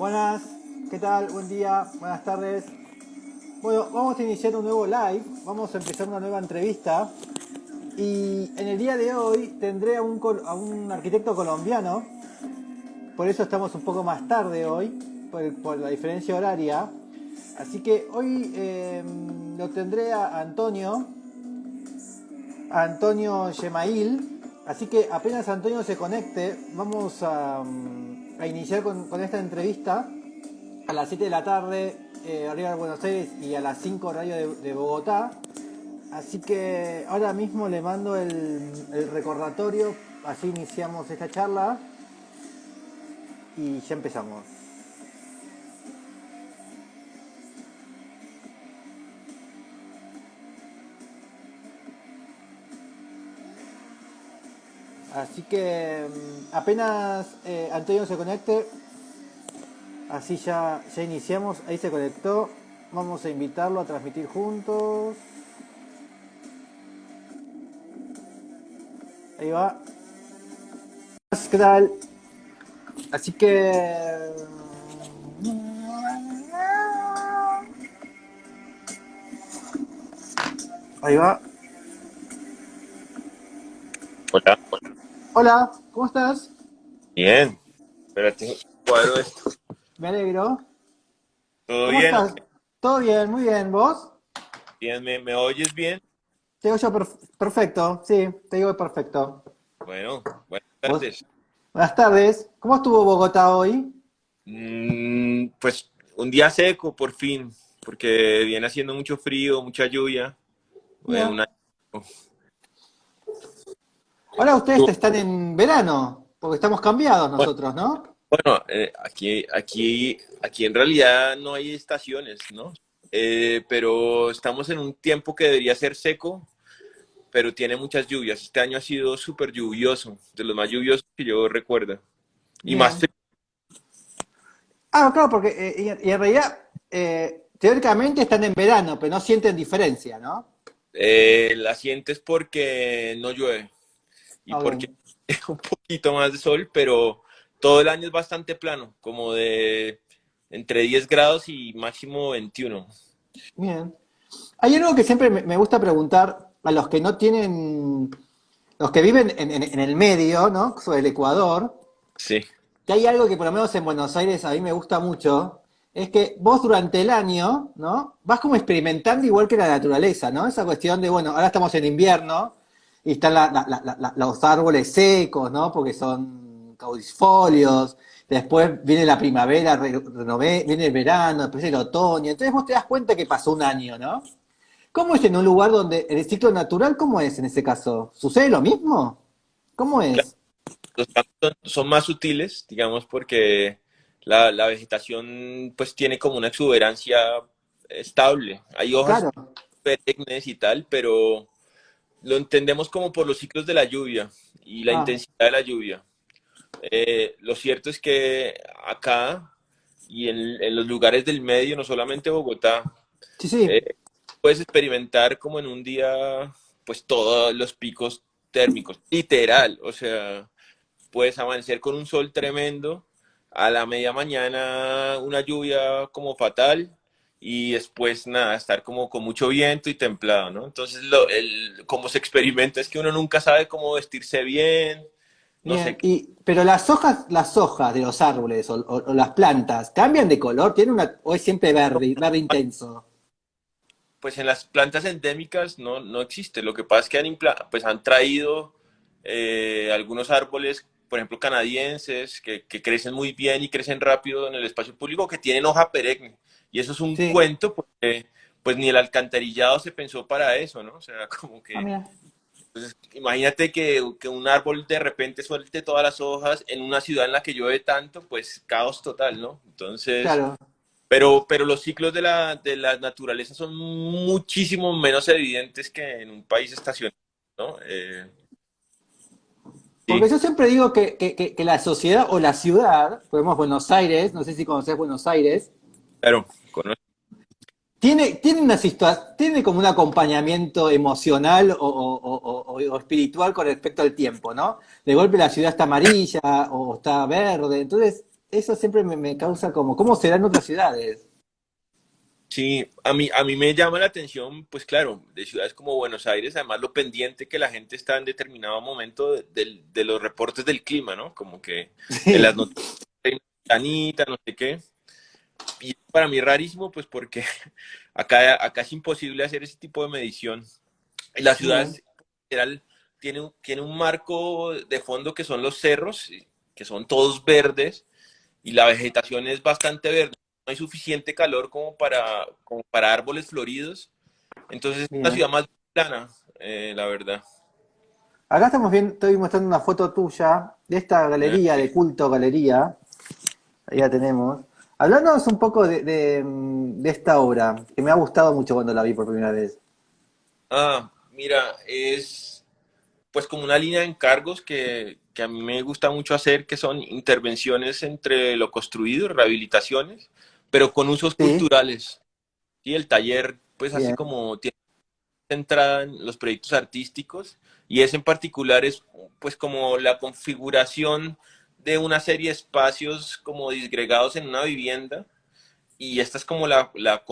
Buenas, ¿qué tal? Buen día, buenas tardes. Bueno, vamos a iniciar un nuevo live, vamos a empezar una nueva entrevista y en el día de hoy tendré a un arquitecto colombiano, por eso estamos un poco más tarde hoy, por la diferencia horaria. Así que hoy lo tendré a Antonio Gemail. Así que apenas Antonio se conecte, vamos a iniciar con esta entrevista a las 7 de la tarde, horario de Buenos Aires, y a las 5 horario de Bogotá. Así que ahora mismo le mando el recordatorio, así iniciamos esta charla y ya empezamos. Así que apenas Antonio se conecte, así ya iniciamos. Ahí se conectó, vamos a invitarlo a transmitir juntos. Ahí va. ¿Qué tal? Así que ahí va. Hola, Hola, ¿cómo estás? bien. Espérate, cuadro esto. Me alegro. ¿Todo ¿Cómo bien? estás? ¿Todo bien? Muy bien. ¿Vos? Bien, ¿me oyes bien? Te digo yo perfecto. Sí, te digo perfecto. Bueno, buenas ¿Vos? tardes. Buenas tardes. ¿Cómo estuvo Bogotá hoy? Pues un día seco, por fin, porque viene haciendo mucho frío, mucha lluvia. Mira. Una... Ahora ustedes están en verano, porque estamos cambiados Bueno, nosotros, ¿no? bueno, aquí en realidad no hay estaciones, ¿no? Pero estamos en un tiempo que debería ser seco, pero tiene muchas lluvias. Este año ha sido súper lluvioso, de los más lluviosos que yo recuerdo. Y más Bien. Ah, claro, porque y en realidad, teóricamente están en verano, pero no sienten diferencia, ¿no? La sientes porque no llueve y Ah, porque bien. es un poquito más de sol, pero todo el año es bastante plano, como de entre 10 grados y máximo 21. Bien. Hay algo que siempre me gusta preguntar a los que no tienen, los que viven en el medio, ¿no? Sobre el Ecuador, Sí, que hay algo que por lo menos en Buenos Aires a mí me gusta mucho, es que vos durante el año, ¿no? Vas como experimentando igual que la naturaleza, ¿no? Esa cuestión de, bueno, ahora estamos en invierno y están los árboles secos, ¿no? Porque son caudifolios. Después viene la primavera, viene el verano, después el otoño. Entonces vos te das cuenta que pasó un año, ¿no? ¿Cómo es en un lugar donde el ciclo natural, cómo es en ese caso? ¿Sucede lo mismo? ¿Cómo claro, es? los cambios son más sutiles, digamos, porque la vegetación pues tiene como una exuberancia estable. Hay hojas Claro. perennes y tal, pero lo entendemos como por los ciclos de la lluvia y la Ah, intensidad de la lluvia. Lo cierto es que acá y en los lugares del medio, no solamente Bogotá, sí, sí. eh, puedes experimentar como en un día, pues todos los picos térmicos, literal, o sea, puedes amanecer con un sol tremendo, a la media mañana una lluvia como fatal y después nada, estar como con mucho viento y templado, ¿no? Entonces, como se experimenta es que uno nunca sabe cómo vestirse bien, no sé. Bien. Pero las hojas de los árboles o las plantas, ¿cambian de color? ¿O es siempre verde, verde intenso? Pues en las plantas endémicas no existe. Lo que pasa es que pues han traído algunos árboles, por ejemplo, canadienses, que crecen muy bien y crecen rápido en el espacio público, que tienen hoja perenne. Y eso es un Sí. cuento porque pues ni el alcantarillado se pensó para eso, ¿no? O sea, como Ah, que, mira. entonces, imagínate que un árbol de repente suelte todas las hojas en una ciudad en la que llueve tanto, pues caos total, ¿no? Entonces, Claro. pero los ciclos de la naturaleza son muchísimo menos evidentes que en un país estacionario, ¿no? Porque Sí, yo siempre digo que la sociedad o la ciudad, podemos Buenos Aires, no sé si conocés Buenos Aires, claro, conozco. tiene como un acompañamiento emocional o espiritual con respecto al tiempo, ¿no? De golpe la ciudad está amarilla o está verde, entonces eso siempre me causa como, ¿cómo será en otras ciudades? Sí, a mí me llama la atención, pues claro, de ciudades como Buenos Aires, además lo pendiente que la gente está en determinado momento de los reportes del clima, ¿no? Como que en las Sí, noticias, hay una ventanita, no sé qué. Y para mí es rarísimo, pues porque acá es imposible hacer ese tipo de medición. Y la ciudad bien, en general tiene un marco de fondo que son los cerros, que son todos verdes, y la vegetación es bastante verde. No hay suficiente calor como para árboles floridos. Entonces es una bien. ciudad más plana, la verdad. Acá estamos viendo, estoy mostrando una foto tuya de esta Eh, galería, de culto galería. Ahí la tenemos. Hablándonos un poco de esta obra, que me ha gustado mucho cuando la vi por primera vez. Mira, es pues como una línea de encargos que a mí me gusta mucho hacer, que son intervenciones entre lo construido, rehabilitaciones, pero con usos Sí, culturales. Y el taller, pues así bien, como tiene centrada en los proyectos artísticos, y ese en particular es pues como la configuración de una serie de espacios como disgregados en una vivienda, y esta es como la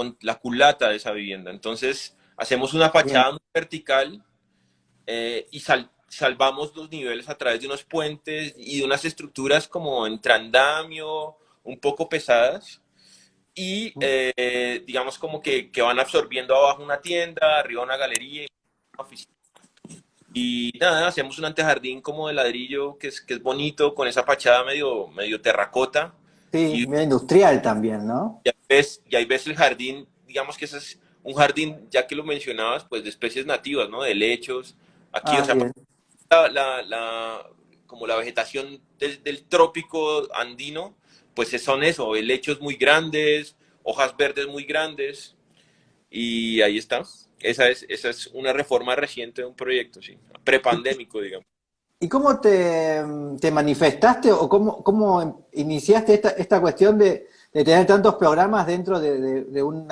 culata de esa vivienda. Entonces hacemos una bien, fachada muy vertical, y salvamos los niveles a través de unos puentes y de unas estructuras como entre andamio, un poco pesadas, y digamos como que van absorbiendo abajo una tienda, arriba una galería, una oficina. Y nada, hacemos un antejardín como de ladrillo que es bonito, con esa fachada medio terracota. sí, Y, medio industrial también, ¿no? y ahí ves el jardín, digamos que ese es un jardín, ya que lo mencionabas, pues de especies nativas, ¿no? De helechos. Aquí, o Ah, sea, bien, como la vegetación del trópico andino, pues son eso, helechos muy grandes, hojas verdes muy grandes, y ahí está. Esa es una reforma reciente de un proyecto, sí, ¿y, prepandémico, digamos. y cómo te manifestaste o cómo iniciaste esta cuestión de tener tantos programas dentro de un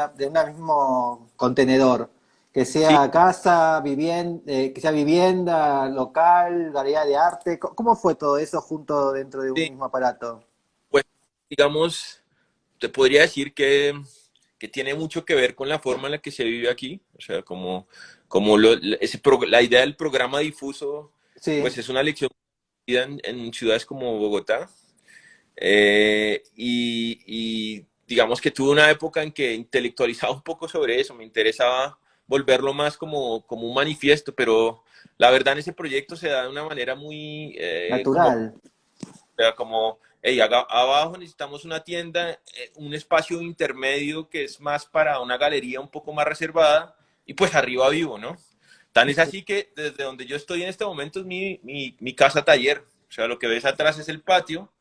mismo contenedor? Que Sí, sea casa, que sea vivienda, local, galería de arte. ¿Cómo fue todo eso junto dentro de un sí, mismo aparato? pues digamos, te podría decir que tiene mucho que ver con la forma en la que se vive aquí, o sea, la idea del programa difuso, pues Sí, es una lección en ciudades como Bogotá. Y digamos que tuve una época en que intelectualizaba un poco sobre eso, me interesaba volverlo más como un manifiesto, pero la verdad en ese proyecto se da de una manera muy natural. como hey, abajo necesitamos una tienda, un espacio intermedio que es más para una galería un poco más reservada, y pues arriba vivo, ¿no? Tan es así que desde donde yo estoy en este momento es mi casa taller, o sea, lo que ves atrás es el patio,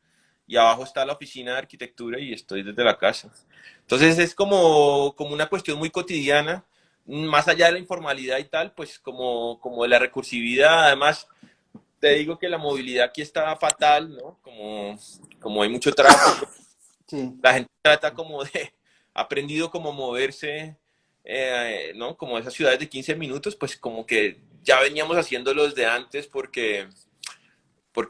y abajo está la oficina de arquitectura, y estoy desde la casa. Entonces es como una cuestión muy cotidiana, más allá de la informalidad y tal, pues como de la recursividad. Además, te digo que la movilidad aquí está fatal, ¿no? Como hay mucho tráfico, Sí. la gente trata aprendido como moverse, ¿no? Como esas ciudades de 15 minutos, pues como que ya veníamos haciéndolo desde antes, porque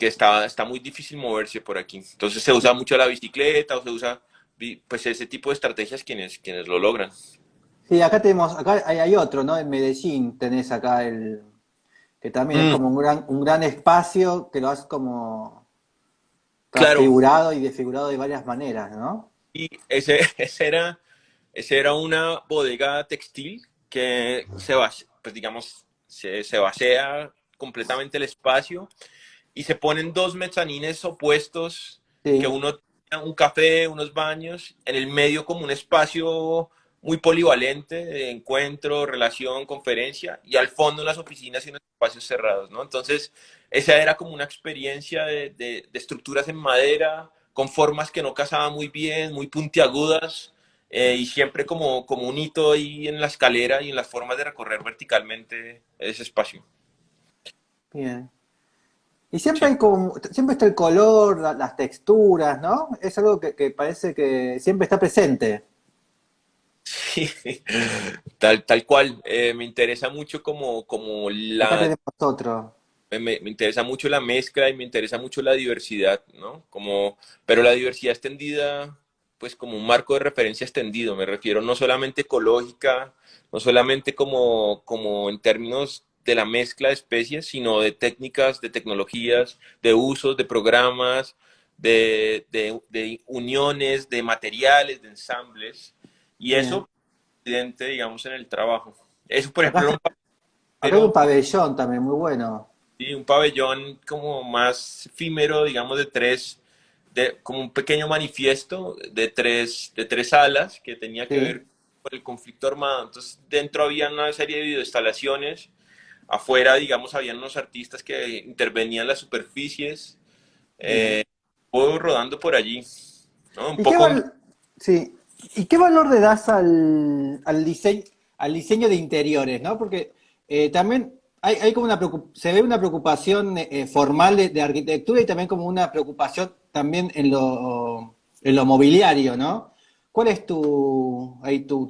está muy difícil moverse por aquí. Entonces se usa mucho la bicicleta, o se usa pues ese tipo de estrategias quienes lo logran. Sí, acá tenemos, acá hay otro, ¿no? En Medellín tenés acá que también es Mm, como un gran espacio que lo has como claro, transfigurado y desfigurado de varias maneras, ¿no? y ese era una bodega textil que pues digamos, se vacía completamente el espacio, y se ponen dos mezanines opuestos, que Sí, uno tiene un café, unos baños, en el medio como un espacio muy polivalente de encuentro, relación, conferencia, y al fondo unas oficinas y unos espacios cerrados, ¿no? Entonces, esa era como una experiencia de estructuras en madera, con formas que no casaban muy bien, muy puntiagudas, y siempre como un hito ahí en la escalera y en las formas de recorrer verticalmente ese espacio. bien. Y siempre Sí. hay como, siempre está el color, las texturas, ¿no? Es algo que parece que siempre está presente. Sí, tal cual. Me interesa mucho como Acá la... tenemos otro. me interesa mucho la mezcla y me interesa mucho la diversidad, ¿no? Como, pero la diversidad extendida, pues como un marco de referencia extendido, me refiero no solamente ecológica, no solamente como en términos de la mezcla de especies, sino de técnicas, de tecnologías, de usos, de programas, de uniones, de materiales, de ensambles, y Bien. eso, evidente, digamos, en el trabajo. Eso, por Acá, ejemplo, acá hay un pero pabellón también muy bueno. sí, un pabellón como más efímero, digamos, como un pequeño manifiesto de tres salas que tenía que ver Sí, con el conflicto armado. Entonces, dentro había una serie de videoinstalaciones, afuera, digamos, habían unos artistas que intervenían las superficies, bien. todo rodando por allí, ¿no? Un ¿Y qué poco, sí. ¿Y qué valor le das al diseño de interiores, ¿no? Porque también hay como se ve una preocupación formal de arquitectura y también como una preocupación también en lo mobiliario, ¿no? ¿Cuál es tu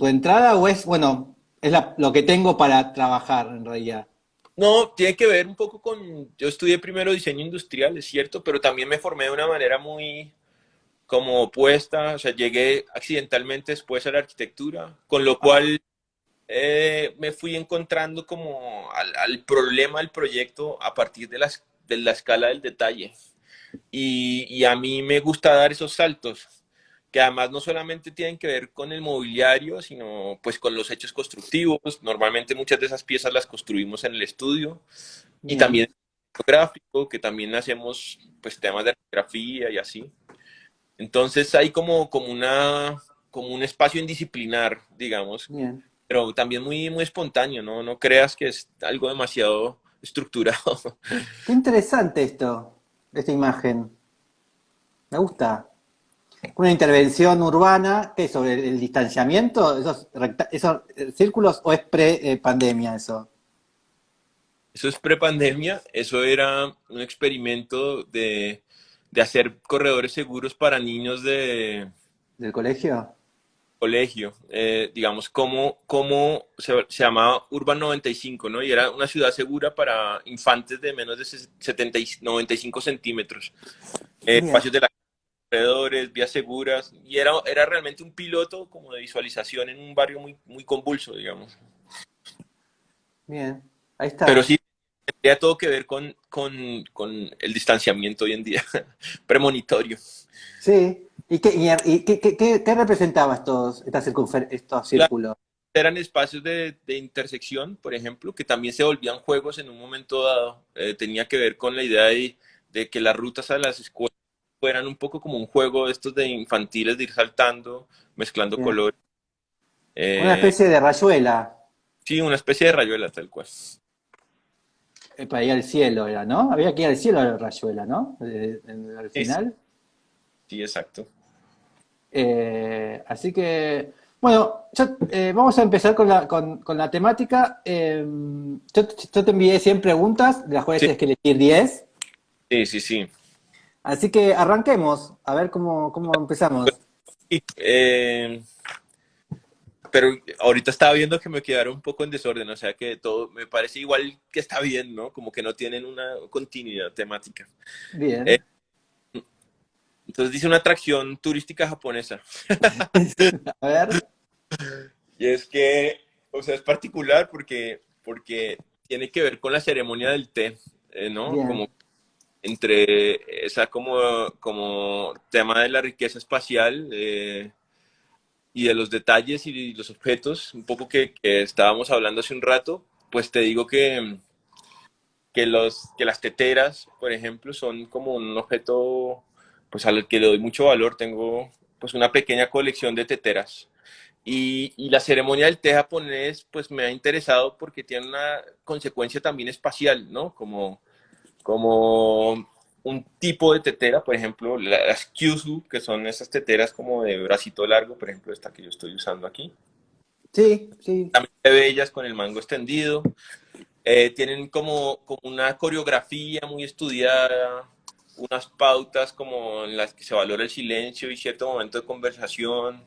entrada o es, bueno, es lo que tengo para trabajar en realidad? no, tiene que ver un poco con, yo estudié primero diseño industrial, es cierto, pero también me formé de una manera muy como opuesta, o sea, llegué accidentalmente después a la arquitectura, con lo Ajá, cual me fui encontrando como al problema del proyecto a partir de la escala del detalle. Y a mí me gusta dar esos saltos, que además no solamente tienen que ver con el mobiliario, sino pues con los hechos constructivos. Normalmente muchas de esas piezas las construimos en el estudio y bien, también en el gráfico, que también hacemos pues temas de grafía y así. Entonces hay como un espacio indisciplinar, digamos, bien. pero también muy espontáneo, ¿no? No creas que es algo demasiado estructurado. Qué interesante esto, esta imagen. Me gusta. Una intervención urbana, ¿qué es sobre el distanciamiento? ¿Esos círculos o es pre-pandemia eso? Eso es prepandemia, eso era un experimento de hacer corredores seguros para niños de ¿Del colegio? colegio, digamos, se llamaba Urban 95, ¿no? Y era una ciudad segura para infantes de menos de 95 centímetros. Bien, Espacios de la corredores, vías seguras, y era realmente un piloto como de visualización en un barrio muy convulso, digamos. bien. Ahí Pero está. sí, tendría todo que ver con el distanciamiento hoy en día, premonitorio. Sí. ¿Y qué representaba estos Claro, círculos? eran espacios de intersección, por ejemplo, que también se volvían juegos en un momento dado. Tenía que ver con la idea de que las rutas a las escuelas fueran un poco como un juego de estos de infantiles, de ir saltando, mezclando Bien. colores. Una Eh, especie de rayuela sí, una especie de rayuela tal cual. para ir al cielo, era, ¿no? Había que ir al cielo a la rayuela, ¿no? Al Sí, sí, final. sí, exacto. Así que, bueno, vamos a empezar con la temática. Yo te envié 100 preguntas, de las cuales Sí, tienes que elegir 10. sí, sí, sí. Así que arranquemos, a ver cómo empezamos. Y, pero ahorita estaba viendo que me quedaron un poco en desorden, o sea que todo me parece igual que está bien, ¿no? Como que no tienen una continuidad temática. Eh, Bien. entonces dice una atracción turística japonesa. A ver. Y es que, o sea, es particular porque tiene que ver con la ceremonia del té, ¿no? Como Bien. entre esa como tema de la riqueza espacial y de los detalles y los objetos, un poco que estábamos hablando hace un rato, pues te digo que las teteras, por ejemplo, son como un objeto pues al que le doy mucho valor. Tengo pues una pequeña colección de teteras. Y la ceremonia del té japonés pues me ha interesado porque tiene una consecuencia también espacial, ¿no? Como un tipo de tetera, por ejemplo, las kyusu, que son esas teteras como de bracito largo, por ejemplo, esta que yo estoy usando aquí. Sí, sí. También se ve ellas con el mango extendido. Tienen como una coreografía muy estudiada, unas pautas como en las que se valora el silencio y cierto momento de conversación.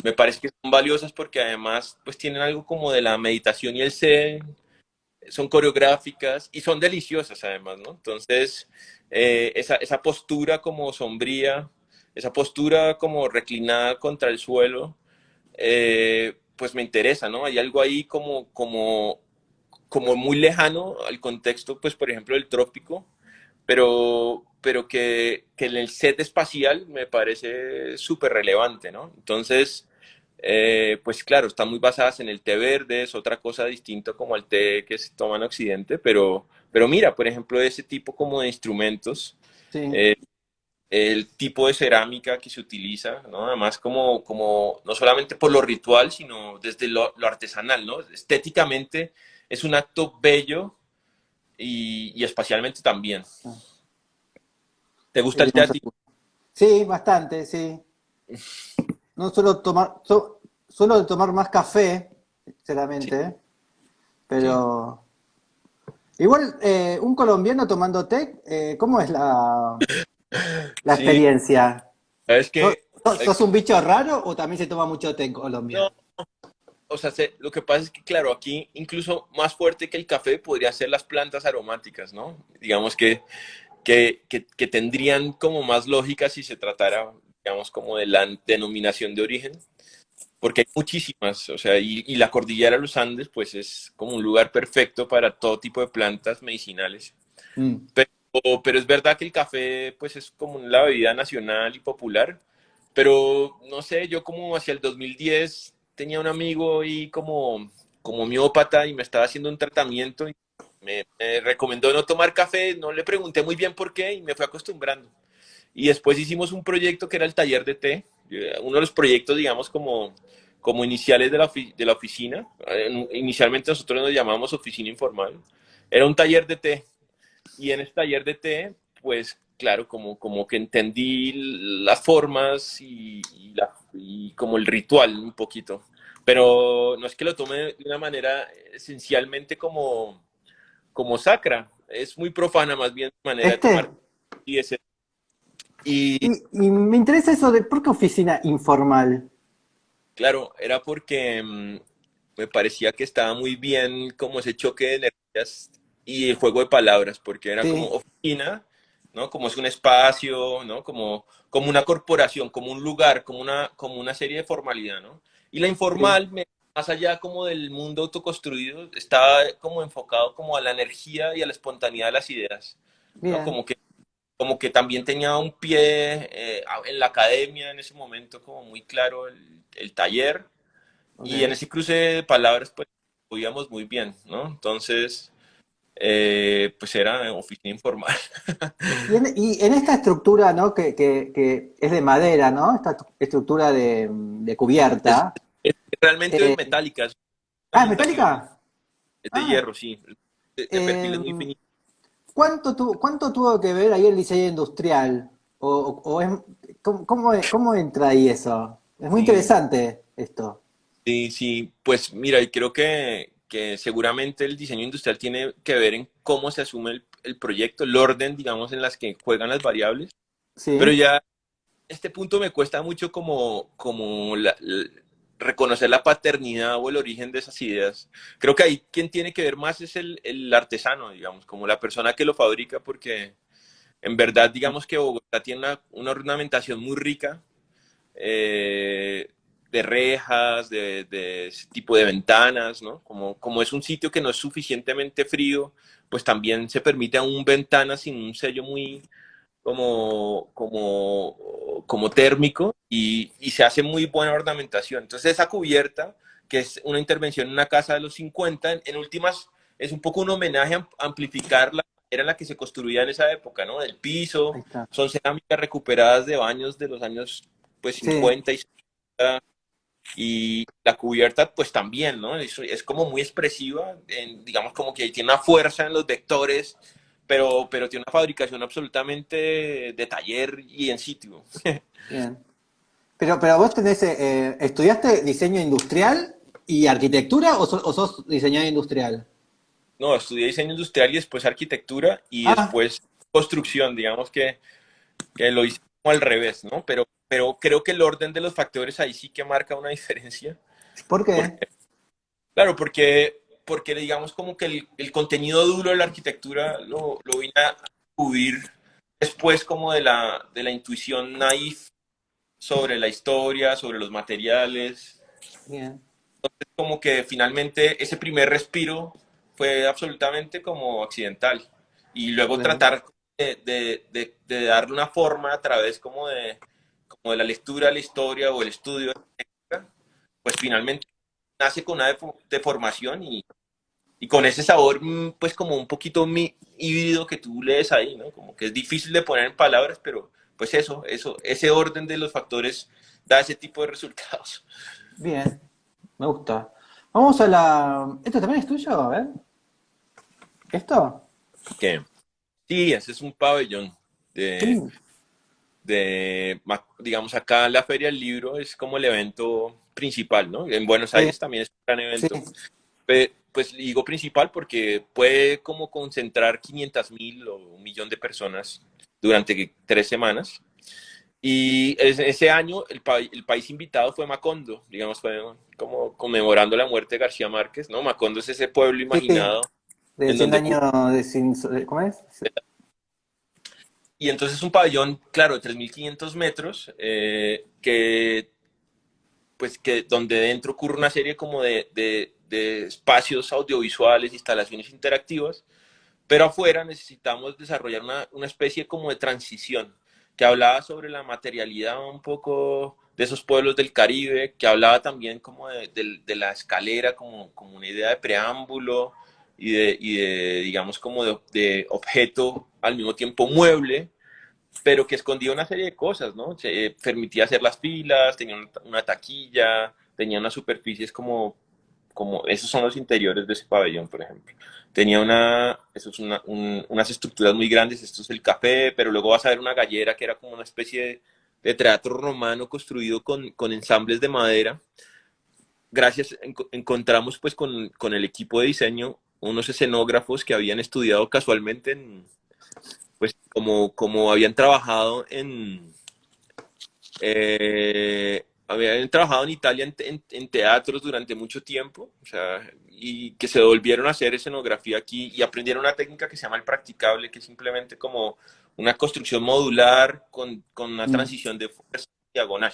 Me parece que son valiosas porque además pues tienen algo como de la meditación y el zen, son coreográficas y son deliciosas además, ¿no? Entonces, esa postura como sombría, esa postura como reclinada contra el suelo, pues me interesa, ¿no? Hay algo ahí como muy lejano al contexto, pues, por ejemplo, del trópico, pero que en el set espacial me parece súper relevante, ¿no? Entonces, pues claro, están muy basadas en el té verde, es otra cosa distinta como el té que se toma en Occidente, pero mira, por ejemplo, ese tipo como de instrumentos, Sí. eh, el tipo de cerámica que se utiliza, ¿no? Además como no solamente por lo ritual, sino desde lo artesanal, ¿no? Estéticamente es un acto bello y espacialmente también. ¿Te gusta el té a Hermoso. ti? Sí, bastante, sí. No suelo tomar, suelo tomar más café, Sí, sinceramente, sí, pero igual un colombiano tomando té, ¿cómo es la sí. experiencia? Es ¿Sos, que, sos un bicho raro o también se toma mucho té en Colombia? no, o sea, lo que pasa es que, claro, aquí incluso más fuerte que el café podría ser las plantas aromáticas, ¿no? Digamos que tendrían como más lógica si se tratara, digamos, como de la denominación de origen, porque hay muchísimas, o sea, y la cordillera de los Andes, pues es como un lugar perfecto para todo tipo de plantas medicinales. Mm. Pero es verdad que el café, pues es como la bebida nacional y popular, pero no sé, yo como hacia el 2010 tenía un amigo y como miópata y me estaba haciendo un tratamiento y me recomendó no tomar café, no le pregunté muy bien por qué y me fue acostumbrando. Y después hicimos un proyecto que era el taller de té, uno de los proyectos, digamos, como iniciales de la oficina. Inicialmente nosotros nos llamamos oficina informal. Era un taller de té y en este taller de té, pues claro, como que entendí las formas y como el ritual un poquito. Pero no es que lo tome de una manera esencialmente como sacra, es muy profana más bien mi manera de ¿Este? tomar. Y, ese, y Y me interesa eso de por qué oficina informal. claro, era porque me parecía que estaba muy bien como ese choque de energías y el juego de palabras, porque era como Sí, oficina, ¿no? Como es un espacio, ¿no? Como una corporación, como un lugar, como una serie de formalidad, ¿no? Y la sí, informal, más allá como del mundo autoconstruido, estaba como enfocado como a la energía y a la espontaneidad de las ideas, ¿no? bien, Como que también tenía un pie en la academia en ese momento, como muy claro el taller, y en ok. ese cruce de palabras, pues, oíamos muy bien, ¿no? Entonces, pues era oficina informal. Y en esta estructura, ¿no? Que es de madera, ¿no? Esta estructura de Es, cubierta. es realmente eh, metálica, es una ¿Ah, es montación, metálica? es de Ah, hierro, sí, de eh, perfiles muy finitos. cuánto tuvo que ver ahí el diseño industrial? ¿Cómo entra ahí eso? Es muy Sí, interesante esto. sí, sí, pues mira, y creo que seguramente el diseño industrial tiene que ver en cómo se asume el proyecto, el orden, digamos, en las que juegan las variables, pero Sí, ya este punto me cuesta mucho como reconocer la paternidad o el origen de esas ideas. Creo que ahí quien tiene que ver más es el artesano, digamos, como la persona que lo fabrica, porque en verdad, digamos que Bogotá tiene una ornamentación muy rica, eh, de rejas, de ese tipo de ventanas, ¿no? Como es un sitio que no es suficientemente frío, pues también se permite aún ventanas sin un sello muy como térmico y se hace muy buena ornamentación. Entonces esa cubierta, que es una intervención en una casa de los 50, en últimas es un poco un homenaje a amplificar la era en la que se construía en esa época, ¿no? El ahí piso, está. son cerámicas recuperadas de baños de los años pues Sí, 50 y 60, y la cubierta pues también, ¿no? Es como muy expresiva, digamos como que tiene una fuerza en los vectores, pero tiene una fabricación absolutamente de taller y en sitio. bien. Pero vos tenés, ¿estudiaste diseño industrial y arquitectura o sos diseñador industrial? No, estudié diseño industrial y después arquitectura y Ah, después construcción, digamos que lo hice como al revés, ¿no? Pero creo que el orden de los factores ahí sí que marca una diferencia. ¿por qué? Claro, porque porque digamos como que el contenido duro de la arquitectura lo vine a cubrir después como de la intuición naif sobre la historia, sobre los materiales, Bien, como que finalmente ese primer respiro fue absolutamente como accidental. Y luego bien, tratar de darle una forma a través como de la lectura de la historia o el estudio, pues finalmente nace con una deformación y con ese sabor, pues como un poquito híbrido que tú lees ahí, ¿no? Como que es difícil de poner en palabras, pero pues ese orden de los factores da ese tipo de resultados. bien, me gusta. Vamos a la... ¿Esto también es tuyo? A ver. ¿Esto? Que sí, ese es un pabellón de, Sí, digamos, acá la Feria del Libro es como el evento principal, ¿no? En Buenos sí, Aires también es un gran sí. evento. Pues digo principal porque puede como concentrar 500.000 o 1.000.000 de personas durante 3 semanas. Y ese año el país invitado fue Macondo, digamos, fue como conmemorando la muerte de García Márquez, ¿no? Macondo es ese pueblo Sí, imaginado de en 100 donde... años de sin... ¿Cómo es? Y entonces un pabellón, claro, de 3.500 metros, pues que donde dentro ocurre una serie como de espacios audiovisuales, instalaciones interactivas, pero afuera necesitamos desarrollar una especie como de transición, que hablaba sobre la materialidad un poco de esos pueblos del Caribe, que hablaba también como de la escalera, como una idea de preámbulo digamos, como de objeto al mismo tiempo mueble, pero que escondía una serie de cosas, ¿no? Se permitía hacer las filas, tenía una taquilla, tenía unas superficies como esos son los interiores de ese pabellón, por ejemplo. Tenía eso es unas estructuras muy grandes, esto es el café, pero luego vas a ver una gallera que era como una especie de teatro romano construido con ensambles de madera. Gracias, encontramos pues con el equipo de diseño unos escenógrafos que habían estudiado casualmente pues como habían trabajado habían trabajado en Italia en teatros durante mucho tiempo, o sea, y que se volvieron a hacer escenografía aquí y aprendieron una técnica que se llama el practicable, que es simplemente como una construcción modular con una Mm, transición de fuerza diagonal.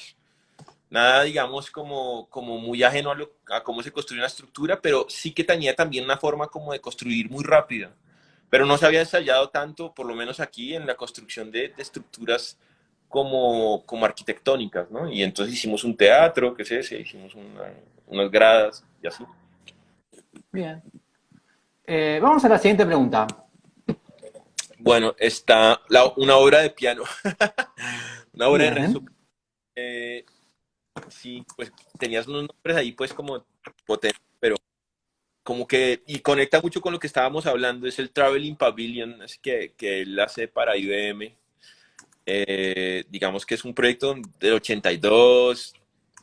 Nada, digamos, como muy ajeno a cómo se construye una estructura, pero sí que tenía también una forma como de construir muy rápida. Pero no se había ensayado tanto, por lo menos aquí, en la construcción de estructuras como arquitectónicas, ¿no? Y entonces hicimos un teatro, qué es ese, hicimos unas gradas y así. bien. Vamos a la siguiente pregunta. Bueno, está una obra de piano, una obra de Renzo. Bien. eh, sí, pues tenías unos nombres ahí pues como potentes, pero como que, y conecta mucho con lo que estábamos hablando, es el Traveling Pavilion, es que él hace para IBM. Digamos que es un proyecto del 82,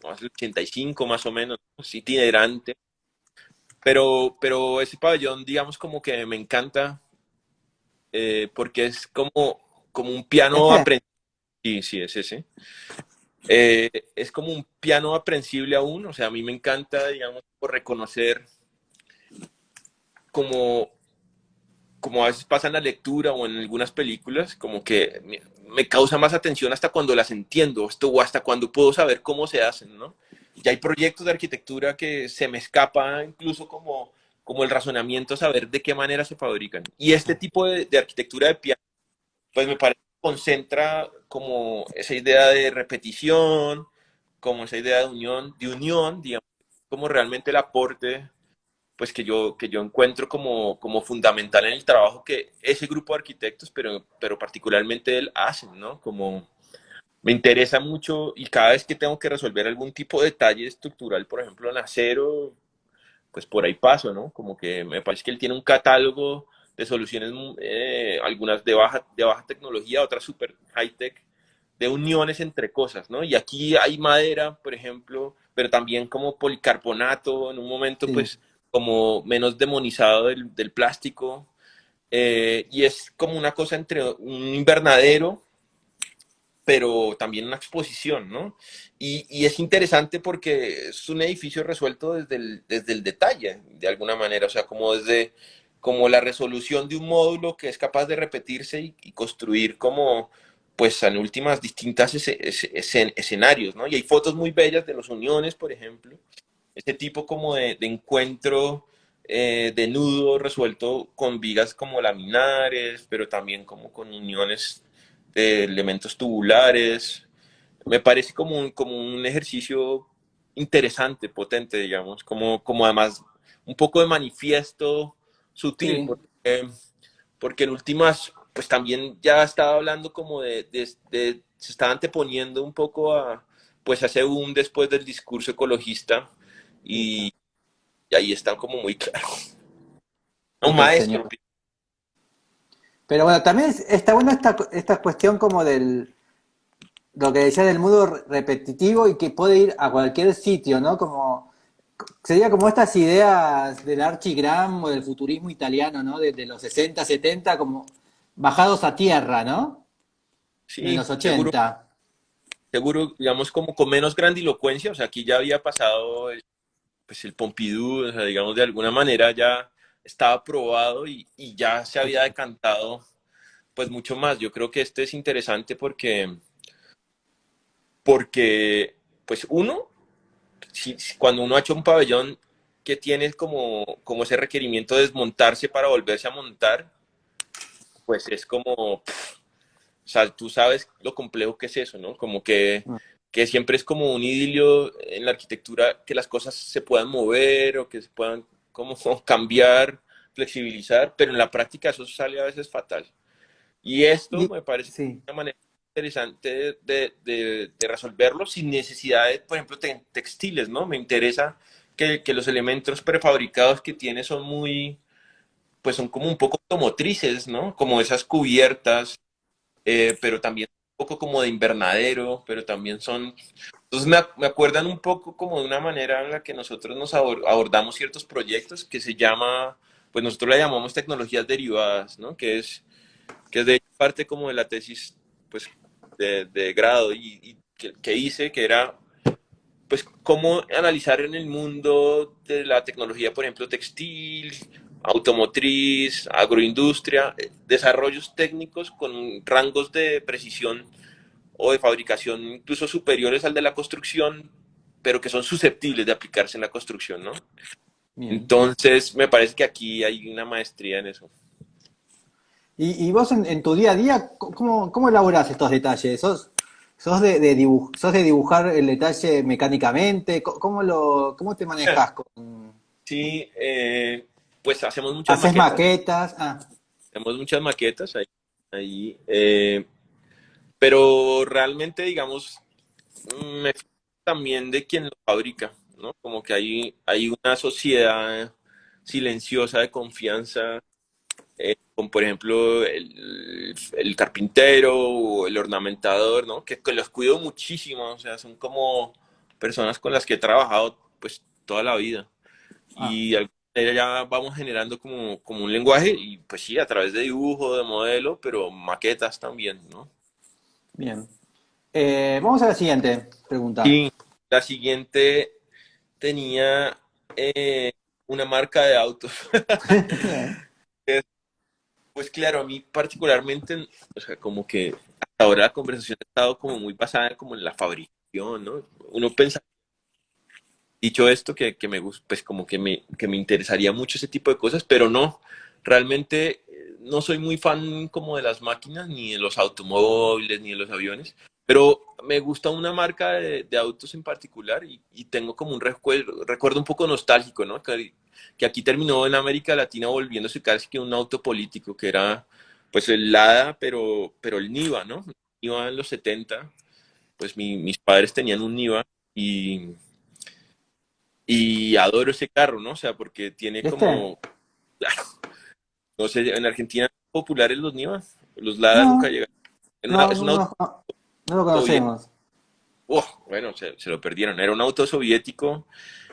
más del 85 más o menos, es itinerante, pero ese pabellón, digamos, como que me encanta, porque es como un piano ¿Este? aprensible, sí, sí, es ese. Es como un piano aprensible aún, o sea, a mí me encanta, digamos, por reconocer como como a veces pasa en la lectura o en algunas películas, como que me causa más atención hasta cuando las entiendo, o hasta cuando puedo saber cómo se hacen, ¿no? Y hay proyectos de arquitectura que se me escapa incluso como el razonamiento, saber de qué manera se fabrican. Y este tipo de arquitectura de piano, pues me parece que concentra como esa idea de repetición, como esa idea de unión, digamos, como realmente el aporte pues que yo encuentro como fundamental en el trabajo que ese grupo de arquitectos, pero particularmente él, hacen, ¿no? Como me interesa mucho y cada vez que tengo que resolver algún tipo de detalle estructural, por ejemplo, en acero, pues por ahí paso, ¿no? Como que me parece que él tiene un catálogo de soluciones, algunas de baja tecnología, otras super high tech, de uniones entre cosas, ¿no? Y aquí hay madera, por ejemplo, pero también como policarbonato, en un momento Sí. pues como menos demonizado del plástico, y es como una cosa entre un invernadero pero también una exposición, ¿no? Y es interesante porque es un edificio resuelto desde el detalle, de alguna manera, o sea, como desde como la resolución de un módulo que es capaz de repetirse y construir como, pues, en últimas distintas escenarios, ¿no? Y hay fotos muy bellas de los uniones, por ejemplo, este tipo como de encuentro de nudo resuelto con vigas como laminares, pero también como con uniones de elementos tubulares. Me parece como un ejercicio interesante, potente, digamos, como además un poco de manifiesto sutil, Sí. porque en últimas, pues también ya estaba hablando como se estaba anteponiendo un poco a, pues hace un después del discurso ecologista y, y ahí están como muy claro. Un Súper maestro. señor. Pero bueno, también está bueno esta cuestión como del, lo que decía del modo repetitivo y que puede ir a cualquier sitio, ¿no? Como, sería como estas ideas del Archigram o del futurismo italiano, ¿no? De los 60 70 como bajados a tierra, ¿no? En Sí, los seguro, 80. seguro, digamos, como con menos grandilocuencia, o sea, aquí ya había pasado pues el Pompidou, o sea, digamos, de alguna manera ya estaba probado y ya se había decantado pues mucho más. Yo creo que este es interesante porque pues uno, cuando uno ha hecho un pabellón que tiene como ese requerimiento de desmontarse para volverse a montar, pues es como, o sea, tú sabes lo complejo que es eso, ¿no? Como que siempre es como un idilio en la arquitectura que las cosas se puedan mover o que se puedan como cambiar, flexibilizar, pero en la práctica eso sale a veces fatal. Y esto Y, me parece sí. una manera interesante de resolverlo sin necesidad de, por ejemplo, textiles, ¿no? Me interesa que los elementos prefabricados que tiene son muy, pues son como un poco automotrices, ¿no? Como esas cubiertas, pero también un poco como de invernadero, pero también son... Entonces me acuerdan un poco como de una manera en la que nosotros nos abordamos ciertos proyectos que se llama, pues nosotros la llamamos tecnologías derivadas, ¿no? Que es de hecho parte como de la tesis pues de grado y que hice, que era pues cómo analizar en el mundo de la tecnología, por ejemplo, textil, automotriz, agroindustria, desarrollos técnicos con rangos de precisión o de fabricación incluso superiores al de la construcción, pero que son susceptibles de aplicarse en la construcción, ¿no? Bien. Entonces, me parece que aquí hay una maestría en eso. Y vos en tu día a día, ¿cómo elaborás estos detalles? ¿Sos de dibujar el detalle mecánicamente? ¿Cómo te manejas con... Sí, pues hacemos muchas ¿Haces maquetas. maquetas? Ah, Tenemos muchas maquetas ahí, pero realmente, digamos, me fijo también de quien lo fabrica, ¿no? Como que hay una sociedad silenciosa de confianza, con, por ejemplo, el carpintero o el ornamentador, ¿no? Que los cuido muchísimo, o sea, son como personas con las que he trabajado, pues, toda la vida ah, y de alguna manera ya vamos generando como un lenguaje y pues sí, a través de dibujo, de modelo, pero maquetas también, ¿no? bien. Vamos a la siguiente pregunta. Y la siguiente tenía una marca de autos. Pues claro, a mí particularmente, o sea, como que hasta ahora la conversación ha estado como muy basada como en la fabricación, ¿no? Uno pensa, dicho esto, que me gusta, pues como que me interesaría mucho ese tipo de cosas, pero no, realmente no soy muy fan como de las máquinas, ni de los automóviles, ni de los aviones, pero me gusta una marca de autos en particular y tengo como un recuerdo un poco nostálgico, ¿no? Que aquí terminó en América Latina volviéndose casi que un auto político, que era pues el Lada, pero el Niva, ¿no? Niva en los 70, pues mis padres tenían un Niva y adoro ese carro, ¿no? O sea, porque tiene ¿Este? como, no sé, en Argentina populares los Niva, los Lada nunca No, llegaron. no, Es un auto no lo soviético, conocemos. bueno, se lo perdieron. Era un auto soviético,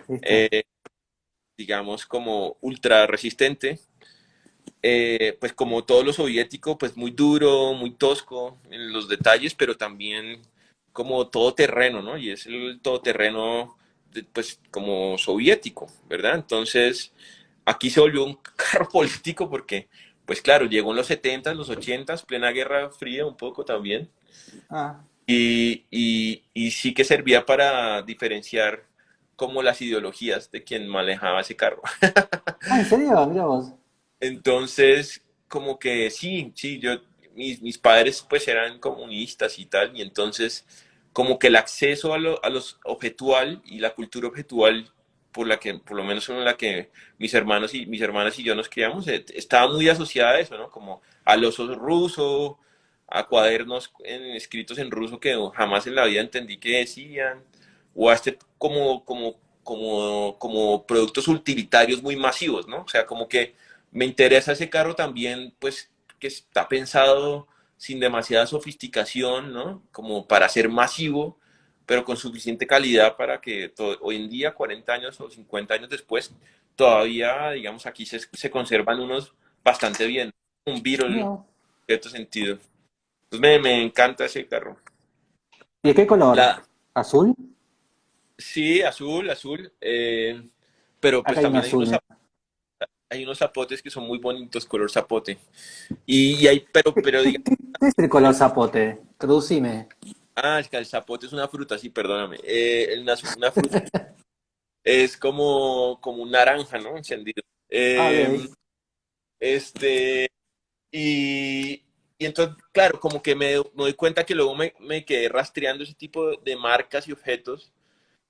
¿Viste? eh, digamos, como ultra resistente, pues como todo lo soviético, pues muy duro, muy tosco en los detalles, pero también como todoterreno, ¿no? Y es el todoterreno, pues como soviético, ¿verdad? Entonces, aquí se volvió un carro político porque, pues claro, llegó en los 70s, los 80s, plena Guerra Fría un poco también, Ah, y sí que servía para diferenciar como las ideologías de quien manejaba ese carro. ¿En serio? Mira vos. Entonces, como que sí, sí, mis padres pues eran comunistas y tal, y entonces como que el acceso a los objetual y la cultura objetual por la que, por lo menos en la que mis hermanas y yo nos criamos, estaba muy asociada a eso, ¿no? Como al oso ruso, a cuadernos escritos en ruso que jamás en la vida entendí qué decían, o a este como productos utilitarios muy masivos, ¿no? O sea, como que me interesa ese carro también, pues, que está pensado sin demasiada sofisticación, ¿no? Como para ser masivo, pero con suficiente calidad para que hoy en día, 40 años o 50 años después, todavía, digamos, aquí se conservan unos bastante bien. Un Beetle, en Mira vos. cierto sentido. Pues me encanta ese carro. ¿Y de qué color? La, ¿Azul? sí, azul, azul, pero pues Acá hay un también azul, mira. hay unos zapotes que son muy bonitos, color zapote. Pero ¿Qué es el color zapote? Traducime. es que el zapote es una fruta, sí, perdóname. Una fruta es como un naranja, ¿no? Encendido. Ah, Eh, ok. este, y, y entonces, claro, como que me doy cuenta que luego me quedé rastreando ese tipo de marcas y objetos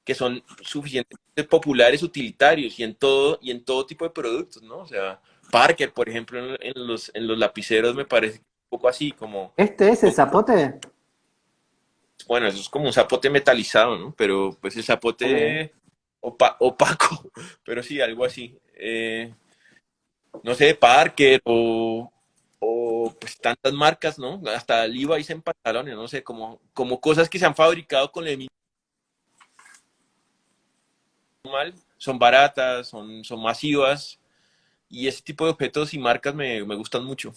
que son suficientemente populares, utilitarios y en todo tipo de productos, ¿no? O sea, Parker, por ejemplo, en los lapiceros me parece un poco así, ¿Este es el zapote? bueno, eso es como un zapote metalizado, ¿no? Pero pues el Ok. zapote opaco, pero sí, algo así. No sé, Parker o pues tantas marcas, ¿no? Hasta Levi's en pantalones, no sé, como cosas que se han fabricado con el mismo mal, son baratas, son masivas, y ese tipo de objetos y marcas me gustan mucho.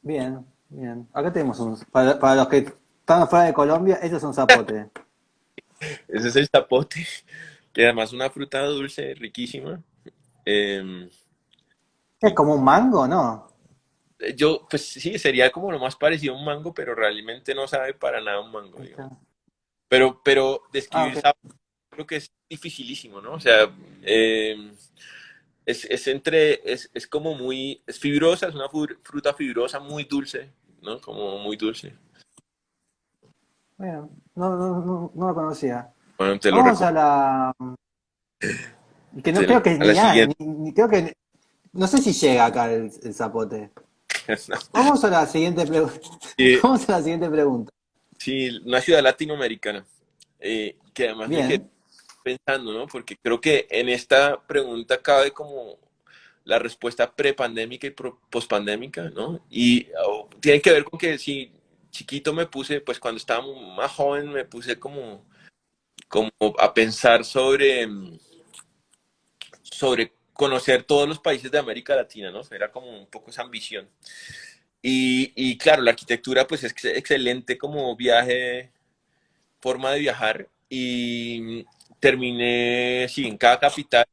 Bien, bien. Acá tenemos un. Para los que están fuera de Colombia, este es un zapote. Ese es el zapote, que además es una fruta dulce, riquísima. Eh, Es como un mango, ¿no? pues sí, sería como lo más parecido a un mango, pero realmente no sabe para nada un mango, Ahí digamos. está. Pero Ah, describir ok. sapo creo que es dificilísimo, ¿no? O sea, eh, es como es fibrosa, es una fruta fibrosa, muy dulce, ¿no? Como muy dulce. Bueno, no lo conocía. Bueno, te lo Vamos recomiendo. a la. Que no creo que A la ni hay, siguiente. creo que. No sé si llega acá el zapote. Vamos a la siguiente pregunta. Sí, Vamos a la siguiente pregunta. sí, una ciudad latinoamericana, que además me quedé Bien. pensando, ¿no? Porque creo que en esta pregunta cabe como la respuesta prepandémica y pospandémica, ¿no? Y tiene que ver con que si chiquito me puse, pues cuando estaba más joven me puse como a pensar sobre conocer todos los países de América Latina, ¿no? Era como un poco esa ambición. Y claro, la arquitectura pues es excelente como viaje, forma de viajar y terminé, sí, en cada capital.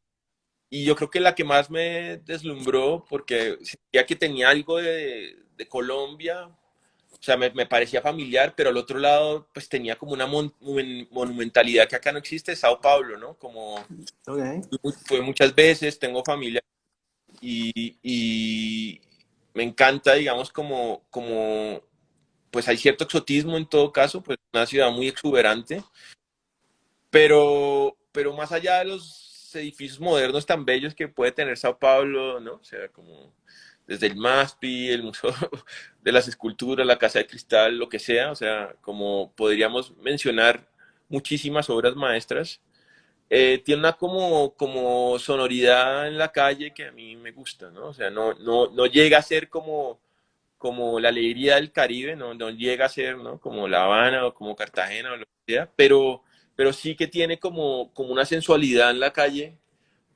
Y yo creo que la que más me deslumbró, porque sentía que tenía algo de Colombia, o sea, me parecía familiar, pero al otro lado, pues tenía como una monumentalidad que acá no existe, Sao Paulo, ¿no? Como Ok. fue muchas veces, tengo familia y me encanta, digamos, pues hay cierto exotismo en todo caso, pues una ciudad muy exuberante, pero más allá de los edificios modernos tan bellos que puede tener Sao Paulo, ¿no? O sea, como desde el MASPI, el Museo de las Esculturas, la Casa de Cristal, lo que sea, o sea, como podríamos mencionar muchísimas obras maestras, tiene una como sonoridad en la calle que a mí me gusta, ¿no? O sea, no llega a ser como la alegría del Caribe, no llega a ser, ¿no? Como La Habana o como Cartagena o lo que sea, pero sí que tiene como una sensualidad en la calle,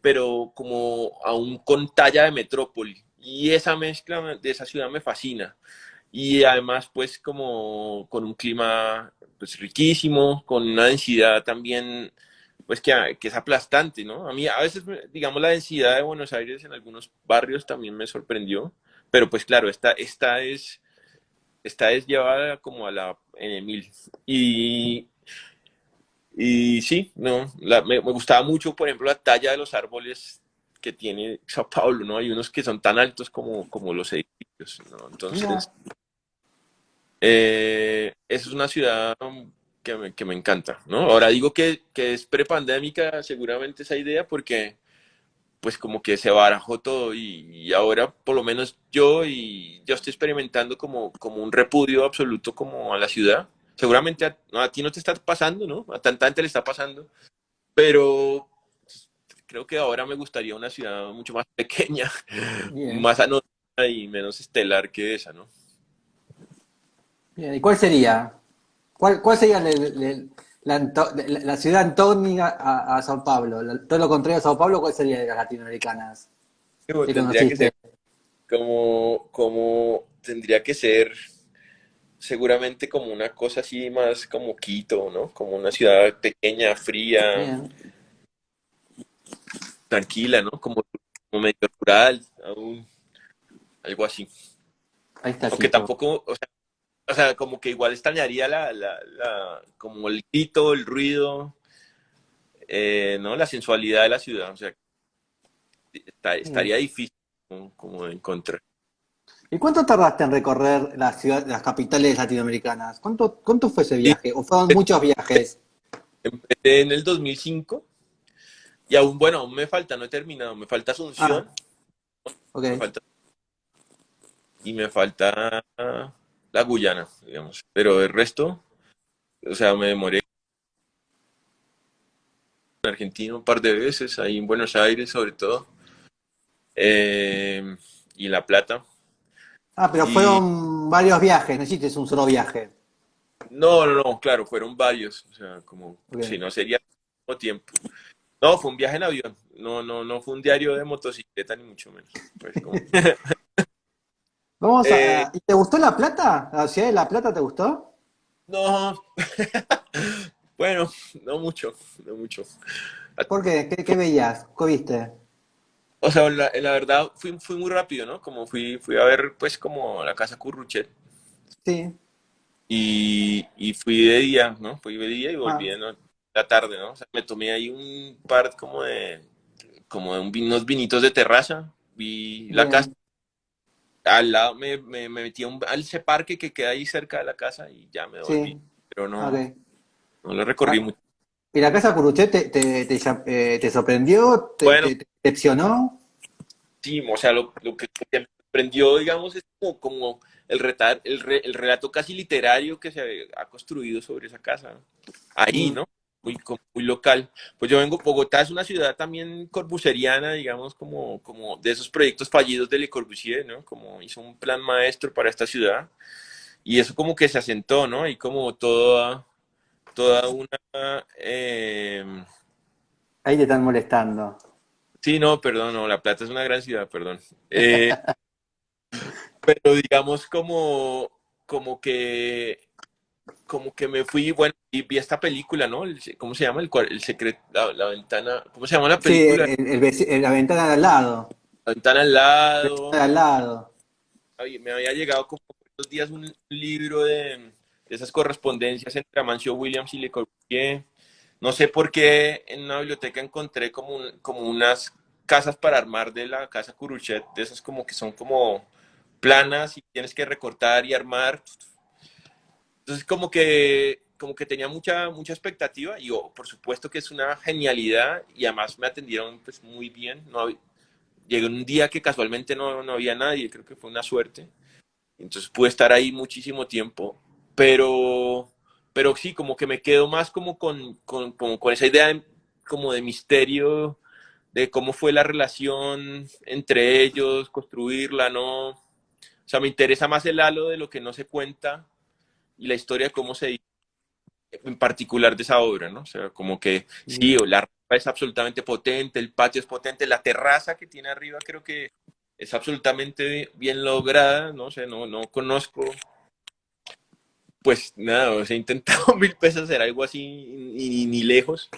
pero como aún con talla de metrópoli. Y esa mezcla de esa ciudad me fascina. Y además, pues, como con un clima pues, riquísimo, con una densidad también, pues, que es aplastante, ¿no? A mí a veces, digamos, la densidad de Buenos Aires en algunos barrios también me sorprendió, pero pues claro, esta es llevada como a la en mil. Y sí, no, me gustaba mucho, por ejemplo, la talla de los árboles que tiene Sao Paulo, ¿no? Hay unos que son tan altos como los edificios, ¿no? Entonces, Mira, es una ciudad que me encanta, ¿no? Ahora digo que es prepandémica seguramente esa idea porque pues como que se barajó todo y ahora por lo menos yo estoy experimentando como un repudio absoluto como a la ciudad. Seguramente a ti no te está pasando, ¿no? A tanta gente le está pasando, pero creo que ahora me gustaría una ciudad mucho más pequeña, bien, más anónima y menos estelar que esa, ¿no? bien. ¿Y cuál sería? ¿Cuál sería la ciudad antónima a Sao Paulo? Todo lo contrario a Sao Paulo, ¿cuál sería de las latinoamericanas Como que tendría que ser conociste? tendría que ser seguramente como una cosa así más como Quito, ¿no? Como una ciudad pequeña, fría, Bien, tranquila, ¿no? Como medio rural, aún, algo así. ahí está Aunque Quito. tampoco, o sea, como que igual extrañaría como el grito, el ruido, ¿no? La sensualidad de la ciudad, o sea, Bien. estaría difícil como de encontrar. ¿Y cuánto tardaste en recorrer las capitales latinoamericanas? ¿Cuánto fue ese Y viaje? ¿O fueron muchos viajes? empecé en el 2005 y aún, bueno, aún me falta, no he terminado, me falta Ah, Asunción, me ok. falta y me falta la Guyana, digamos. Pero el resto, o sea, me demoré en Argentina un par de veces, ahí en Buenos Aires sobre todo, y en La Plata. Ah, pero Y fueron varios viajes, no hiciste un solo viaje. no, claro, fueron varios, o sea, como si Ok. no sería al mismo tiempo. No, fue un viaje en avión, no fue un diario de motocicleta ni mucho menos. Pues como, eh, ¿Y te gustó La Plata? ¿La ciudad de La Plata te gustó? no, bueno, no mucho, no mucho. ¿Por qué? ¿Qué veías? ¿Qué viste? O sea, la verdad fui muy rápido, ¿no? Como fui a ver pues como la casa Curruchet Sí. y fui de día, ¿no? Fui de día y volví Ah, en la tarde, ¿no? O sea, me tomé ahí un par como de unos vinitos de terraza, vi la casa, bien. al lado me metí al ese parque que queda ahí cerca de la casa y ya me volví, Sí. pero Ok. no lo recorrí Ah, mucho. ¿y la casa Curuchet te sorprendió? Bueno, Te decepcionó? sí, o sea, lo que me sorprendió, digamos, es como el relato casi literario que se ha construido sobre esa casa. Ahí, Mm, ¿no? Muy local. Pues yo vengo, Bogotá es una ciudad también corbuseriana, digamos, como de esos proyectos fallidos de Le Corbusier, ¿no? Como hizo un plan maestro para esta ciudad. Y eso como que se asentó, ¿no? Y como toda una... ahí te están molestando. sí, no, perdón, no, La Plata es una gran ciudad, perdón. Pero digamos como que como que me fui, bueno, y vi esta película, ¿no? ¿Cómo se llama? El secreto, la ventana, ¿cómo se llama la Sí, película? la ventana de al lado. La ventana al La lado. ventana de al lado. Me había llegado como por estos días un libro de esas correspondencias entre Amancio Williams y Le Corbusier. No sé por qué en una biblioteca encontré como unas casas para armar de la casa Curuchet, de esas como que son como planas y tienes que recortar y armar. Entonces como que tenía mucha expectativa y por supuesto que es una genialidad y además me atendieron pues muy bien. Llegué un día que casualmente no había nadie, creo que fue una suerte. Entonces pude estar ahí muchísimo tiempo, pero, pero sí, como que me quedo más como con esa idea como de misterio, de cómo fue la relación entre ellos, construirla, ¿no? O sea, me interesa más el halo de lo que no se cuenta y la historia de cómo se en particular de esa obra, ¿no? O sea, como que sí, Bien. es absolutamente potente, el patio es potente, la terraza que tiene arriba creo que es absolutamente bien lograda, no sé, no conozco, pues nada, o sea, he intentado 1000 veces hacer algo así ni lejos, o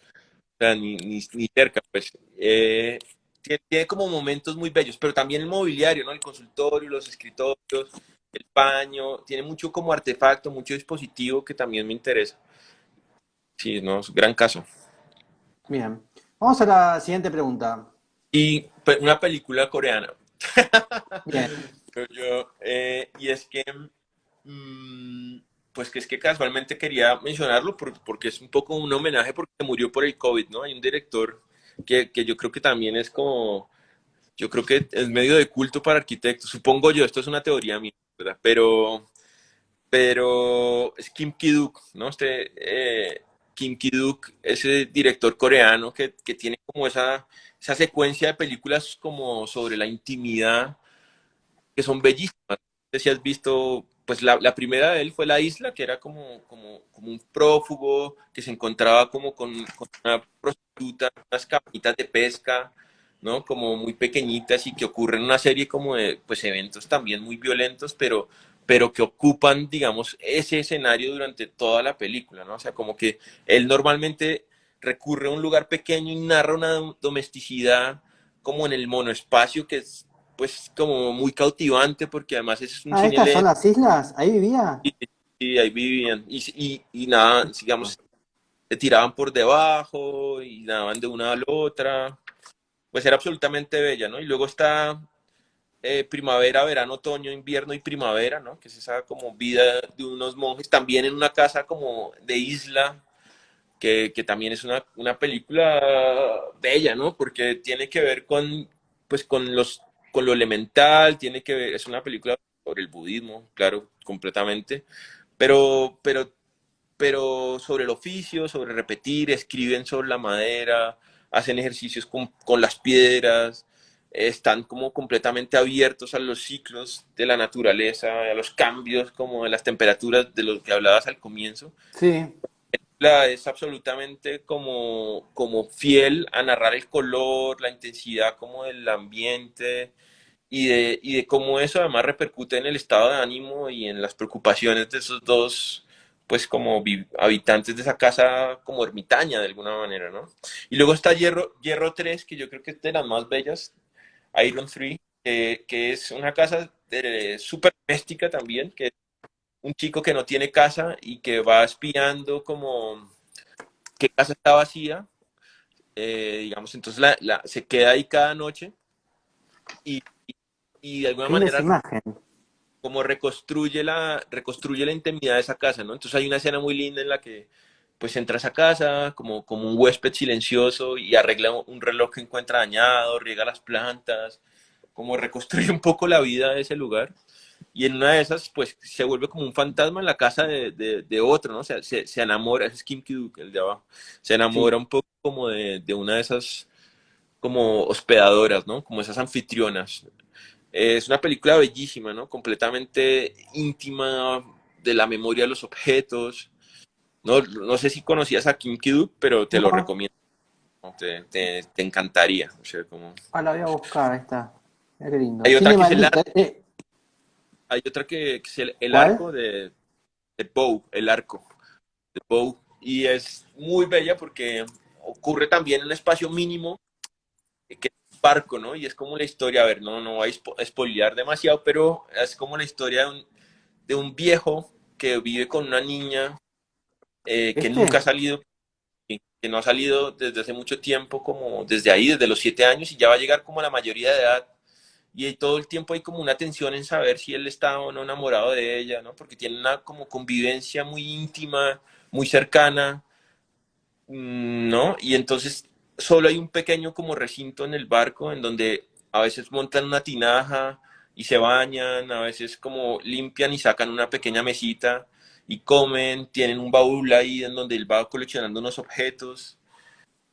sea, ni cerca, pues. Tiene como momentos muy bellos, pero también el mobiliario, ¿no? El consultorio, los escritorios, el baño, tiene mucho como artefacto, mucho dispositivo que también me interesa. Sí, no, es un gran caso. Bien. Vamos a la siguiente pregunta. Y una película coreana. Bien. Y es que, mm, pues que es que casualmente quería mencionarlo porque es un poco un homenaje porque murió por el COVID, ¿no? Hay un director que yo creo que también es como, yo creo que es medio de culto para arquitectos, supongo yo, esto es una teoría mía, ¿verdad? Pero es Kim Ki-duk, ¿no? Kim Ki-duk, ese director coreano que tiene como esa secuencia de películas como sobre la intimidad que son bellísimas. No sé si has visto, pues la primera de él fue La Isla, que era como un prófugo que se encontraba como con una prostituta, unas cabañitas de pesca, ¿no? Como muy pequeñitas y que ocurren una serie como de, pues, eventos también muy violentos, pero que ocupan, digamos, ese escenario durante toda la película, ¿no? O sea, como que él normalmente recurre a un lugar pequeño y narra una domesticidad como en el monoespacio que es pues como muy cautivante porque además ese es un Ah, cine ¿estas son lento las islas? ¿Ahí vivía? y ahí vivían y nada, digamos, se tiraban por debajo y nadaban de una a la otra, pues era absolutamente bella, ¿no? Y luego está primavera, verano, otoño, invierno y primavera, ¿no? Que es esa como vida de unos monjes, también en una casa como de isla, que también es una película bella, ¿no? Porque tiene que ver pues, con lo elemental, tiene que ver, es una película sobre el budismo, claro, completamente, pero, pero, pero sobre el oficio, sobre repetir, escriben sobre la madera, hacen ejercicios con las piedras, están como completamente abiertos a los ciclos de la naturaleza, a los cambios como de las temperaturas de los que hablabas al comienzo Sí. es absolutamente como fiel a narrar el color, la intensidad como del ambiente y de cómo eso además repercute en el estado de ánimo y en las preocupaciones de esos dos, pues como habitantes de esa casa como ermitaña de alguna manera, ¿no? Y luego está Hierro 3 que yo creo que es de las más bellas, Iron 3, que es una casa súper doméstica también, que es un chico que no tiene casa y que va espiando como qué casa está vacía, digamos, entonces se queda ahí cada noche y, y de alguna Qué linda esa manera imagen. como reconstruye la intimidad de esa casa, ¿no? Entonces hay una escena muy linda en la que pues entra a esa casa como un huésped silencioso y arregla un reloj que encuentra dañado, riega las plantas, como reconstruye un poco la vida de ese lugar. Y en una de esas, pues se vuelve como un fantasma en la casa de otro, ¿no? O sea, se enamora, ese es Kim Ki-duk, el de abajo, se Sí. enamora un poco como de una de esas como hospedadoras, ¿no? Como esas anfitrionas. Es una película bellísima, ¿no? Completamente íntima de la memoria de los objetos. No sé si conocías a Kim Ki-duk, pero te lo No, recomiendo, ¿no? Te encantaría. O sea, como... la voy a buscar, ahí está. Mira qué lindo. Hay otra Cine que es el, maldito. hay otra que es el arco ¿Cuál? de Bow, el arco. Bow, y es muy bella porque ocurre también en un espacio mínimo que es un barco, ¿no? Y es como la historia, a ver, no voy a spoilear demasiado, pero es como la historia de un viejo que vive con una niña que nunca ha ¿Este? salido, que no ha salido desde hace mucho tiempo, como desde ahí, desde los 7 años, y ya va a llegar como a la mayoría de edad. Y ahí todo el tiempo hay como una tensión en saber si él está o no enamorado de ella, ¿no? Porque tiene una como convivencia muy íntima, muy cercana, ¿no? Y entonces solo hay un pequeño como recinto en el barco en donde a veces montan una tinaja y se bañan, a veces como limpian y sacan una pequeña mesita y comen, tienen un baúl ahí en donde él va coleccionando unos objetos.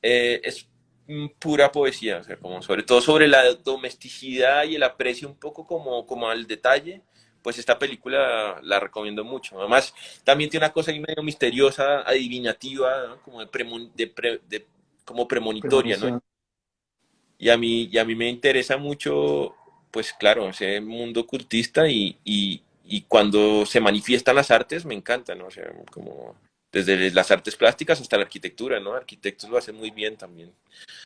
Es pura poesía, o sea, como sobre todo sobre la domesticidad y el aprecio un poco como al detalle, pues esta película la recomiendo mucho. Además, también tiene una cosa ahí medio misteriosa, adivinativa, ¿no? Como de como premonitoria, ¿no? Premonición. Y a mí me interesa mucho, pues claro, ese mundo ocultista y cuando se manifiestan las artes me encanta, ¿no? O sea, como desde las artes plásticas hasta la arquitectura, ¿no? Arquitectos lo hacen muy bien también.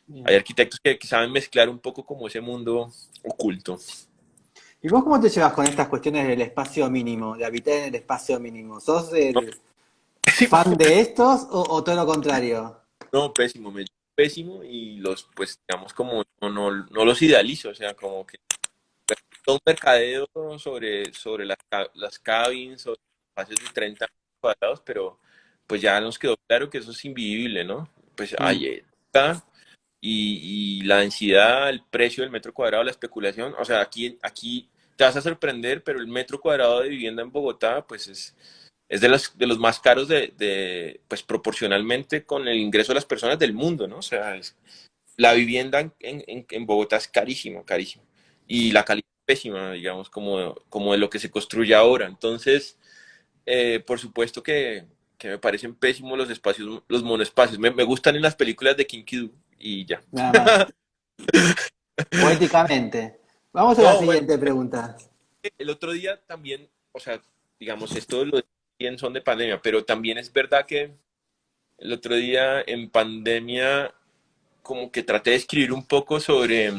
Hay Bien. arquitectos que saben mezclar un poco como ese mundo oculto. ¿Y vos cómo te llevas con estas cuestiones del espacio mínimo, de habitar en el espacio mínimo? ¿Sos No, el pésimo, fan de estos o todo lo contrario? no, pésimo, me llevo pésimo y los, pues, digamos, como no los idealizo, o sea, como que todo un mercadeo sobre las cabins, sobre espacios de 30 cuadrados, pero pues ya nos quedó claro que eso es invivible, ¿no? Pues Mm. ahí está. Y la densidad, el precio del metro cuadrado, la especulación, o sea, aquí te vas a sorprender, pero el metro cuadrado de vivienda en Bogotá, pues es de los más caros pues proporcionalmente con el ingreso de las personas del mundo, ¿no? O sea, la vivienda en Bogotá es carísimo, carísimo. Y la calidad es pésima, digamos, como de lo que se construye ahora. Entonces, por supuesto que me parecen pésimos los espacios, los monoespacios. Me gustan en las películas de Kim Ki-doo y ya. Nada más. Poéticamente. Vamos a la No, bueno, siguiente pregunta. el otro día también, o sea, digamos, esto lo decía en son de pandemia, pero también es verdad que el otro día en pandemia como que traté de escribir un poco sobre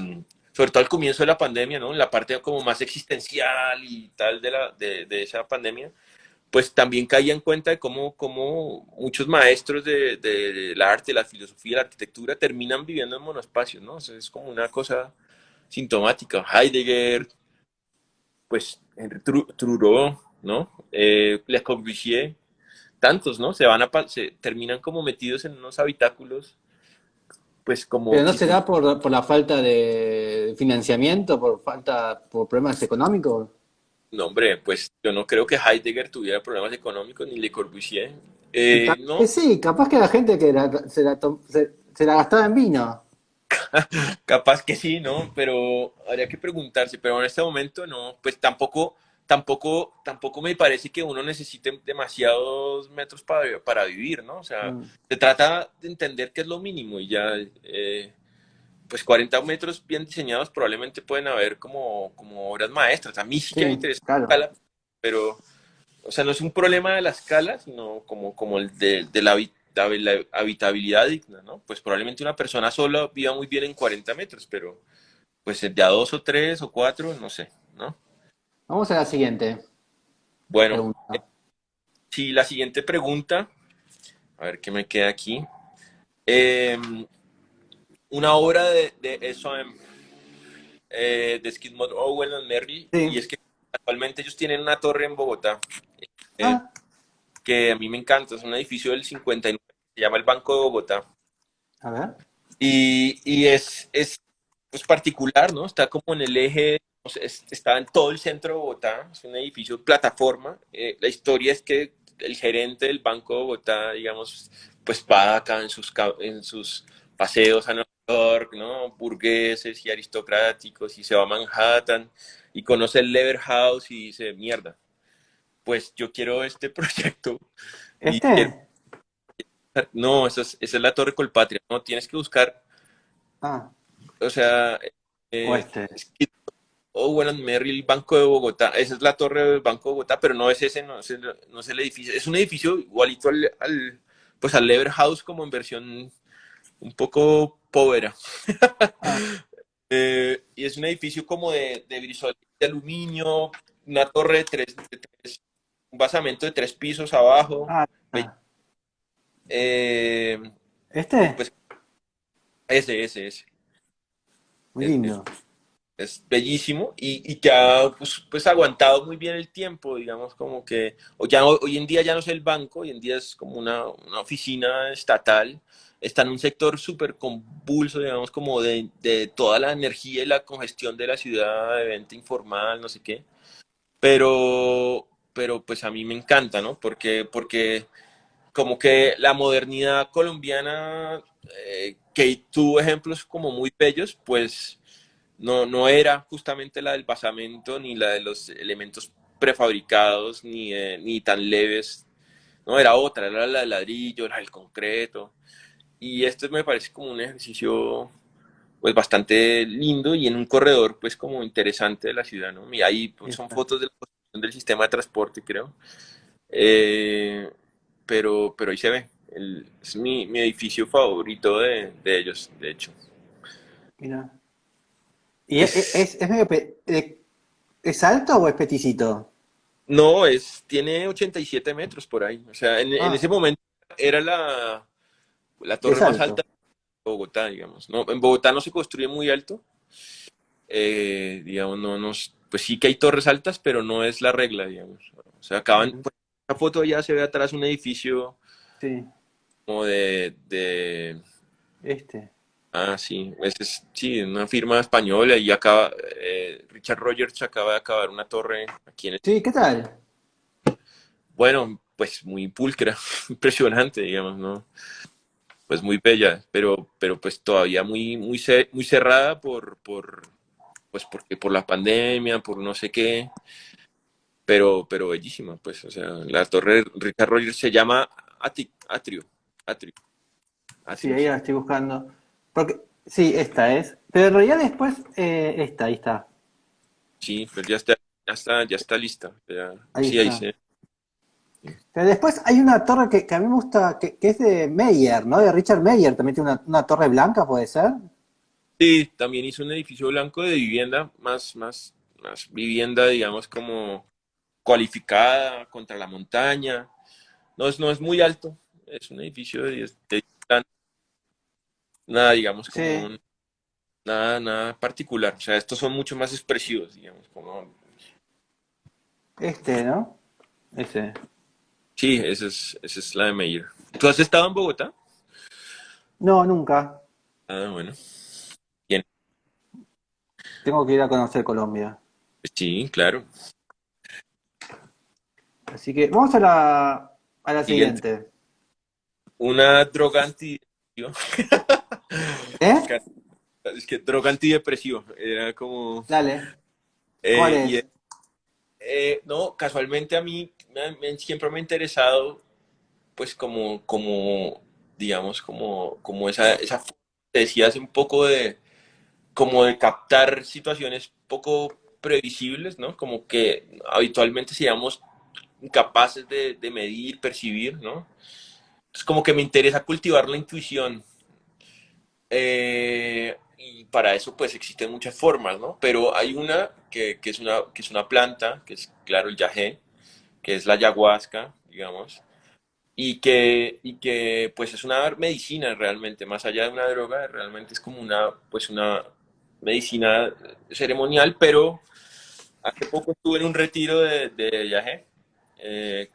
todo al comienzo de la pandemia, ¿no? La parte como más existencial y tal de esa pandemia, pues también caía en cuenta de cómo muchos maestros del arte, la filosofía, la arquitectura terminan viviendo en monospacios, ¿no? O sea, es como una cosa sintomática. Heidegger, pues Henri Thoreau, ¿no? Le Corbusier, tantos, ¿no? Se terminan como metidos en unos habitáculos, pues como ¿Pero no será existenciales. por la falta de financiamiento, por problemas económicos? No, hombre, pues yo no creo que Heidegger tuviera problemas económicos ni Le Corbusier. Y capaz No, que sí, capaz que la gente que se la gastaba en vino. capaz que sí, ¿no? Pero habría que preguntarse, pero en este momento no, pues tampoco me parece que uno necesite demasiados metros para vivir, ¿no? O sea, Mm. se trata de entender qué es lo mínimo y ya, pues 40 metros bien diseñados probablemente pueden haber como obras maestras. A mí sí que me Sí, interesa la claro. escala, pero, o sea, no es un problema de la escala, sino como el de la habitabilidad digna, ¿no? Pues probablemente una persona sola viva muy bien en 40 metros, pero pues de a dos o tres o cuatro, no sé, ¿no? Vamos a la siguiente Bueno, pregunta. si la siguiente pregunta, a ver qué me queda aquí. Eh, una obra de S.O.M., de Skidmore, Owell and Merrill, y Sí. es que actualmente ellos tienen una torre en Bogotá, eh, Ah, que a mí me encanta, es un edificio del 59, se llama el Banco de Bogotá. a ver. Y es pues, particular, ¿no? Está como en el eje, o sea, está en todo el centro de Bogotá, es un edificio plataforma. La historia es que el gerente del Banco de Bogotá, digamos, pues va acá en sus paseos a Nueva York, ¿no? Burgueses y aristocráticos, y se va a Manhattan y conoce el Lever House y dice, mierda, pues yo quiero este proyecto y ¿Este? quiero... No, esa es la Torre Colpatria, ¿no? Tienes que buscar, Ah, o sea, o eh, este. Owen Merrill, Banco de Bogotá. Esa es la torre del Banco de Bogotá, pero no es ese, no es el edificio. Es un edificio igualito pues al Lever House, como en versión un poco povera. Ah, Y es un edificio como de brisol de aluminio, una torre un basamento de 3 pisos abajo. ah, Be- ah. eh, ¿Este? pues ese. Muy lindo. Es bellísimo y que ha pues aguantado muy bien el tiempo, digamos, como que hoy en día ya no es el banco, hoy en día es como una oficina estatal, está en un sector súper convulso, digamos, como de toda la energía y la congestión de la ciudad, de venta informal, no sé qué, pero pues a mí me encanta, ¿no? Porque como que la modernidad colombiana, que tuvo ejemplos como muy bellos, pues no era justamente la del basamento ni la de los elementos prefabricados ni tan leves, no, era otra, era la del ladrillo, la del concreto. y esto me parece como un ejercicio pues bastante lindo y en un corredor pues como interesante de la ciudad, ¿no? Y ahí pues, son Esta. fotos de la construcción del sistema de transporte, creo. Eh, pero ahí se ve. Es mi edificio favorito de ellos, de hecho. Mira. ¿Y Es, es medio es alto o es peticito? no, tiene 87 metros por ahí. O sea, en ese Ah, momento era la es torre más alta alto. de Bogotá, digamos, ¿no? En Bogotá no se construye muy alto. Digamos, no nos, pues sí que hay torres altas, pero no es la regla, digamos. O sea, Ujú. pues, la foto ya se ve atrás un edificio Sí, como este. sí, sí, una firma española y Richard Rogers acaba de acabar una torre aquí Sí, ¿qué tal? bueno, pues muy pulcra, impresionante, digamos, ¿no? Pues muy bella, pero pues todavía muy cerrada pues porque por la pandemia, por no sé qué, pero bellísima, pues, o sea, la torre Richard Rogers se llama Atrio, Atrio, Sí, Atrio, ahí sí. la estoy buscando. Porque, sí, esta es. Pero en realidad después, esta, ahí está. Sí, pero ya está lista, Ahí sí, ahí está. sí. Pero después hay una torre que a mí me gusta, que es de Meyer, ¿no? De Richard Meyer. También tiene una torre blanca, ¿puede ser? Sí, también hizo un edificio blanco de vivienda, más vivienda, digamos, como cualificada contra la montaña. No es muy alto, es un edificio de nada, digamos, Sí, nada particular. O sea, estos son mucho más expresivos, digamos, como, este, ¿no? Ese. sí, esa es la de Meyer. ¿Tú has estado en Bogotá? No, nunca. Ah, bueno. Bien. Tengo que ir a conocer Colombia. Sí, claro. Así que vamos a la Siguiente. siguiente. Una droga antidepresiva. ¿Eh? Es que droga antidepresiva. Era como... Dale. ¿Cuál y es? no, casualmente a mí siempre me ha interesado, pues digamos, como esa, te decías un poco como de captar situaciones poco previsibles, ¿no? Como que habitualmente seamos incapaces de medir, percibir, ¿no? Es como que me interesa cultivar la intuición. Y para eso pues existen muchas formas, ¿no? Pero hay una que es una planta, que es claro el yagé, que es la ayahuasca, digamos, y que pues es una medicina realmente, más allá de una droga, realmente es como pues una medicina ceremonial, pero hace poco estuve en un retiro de yagé,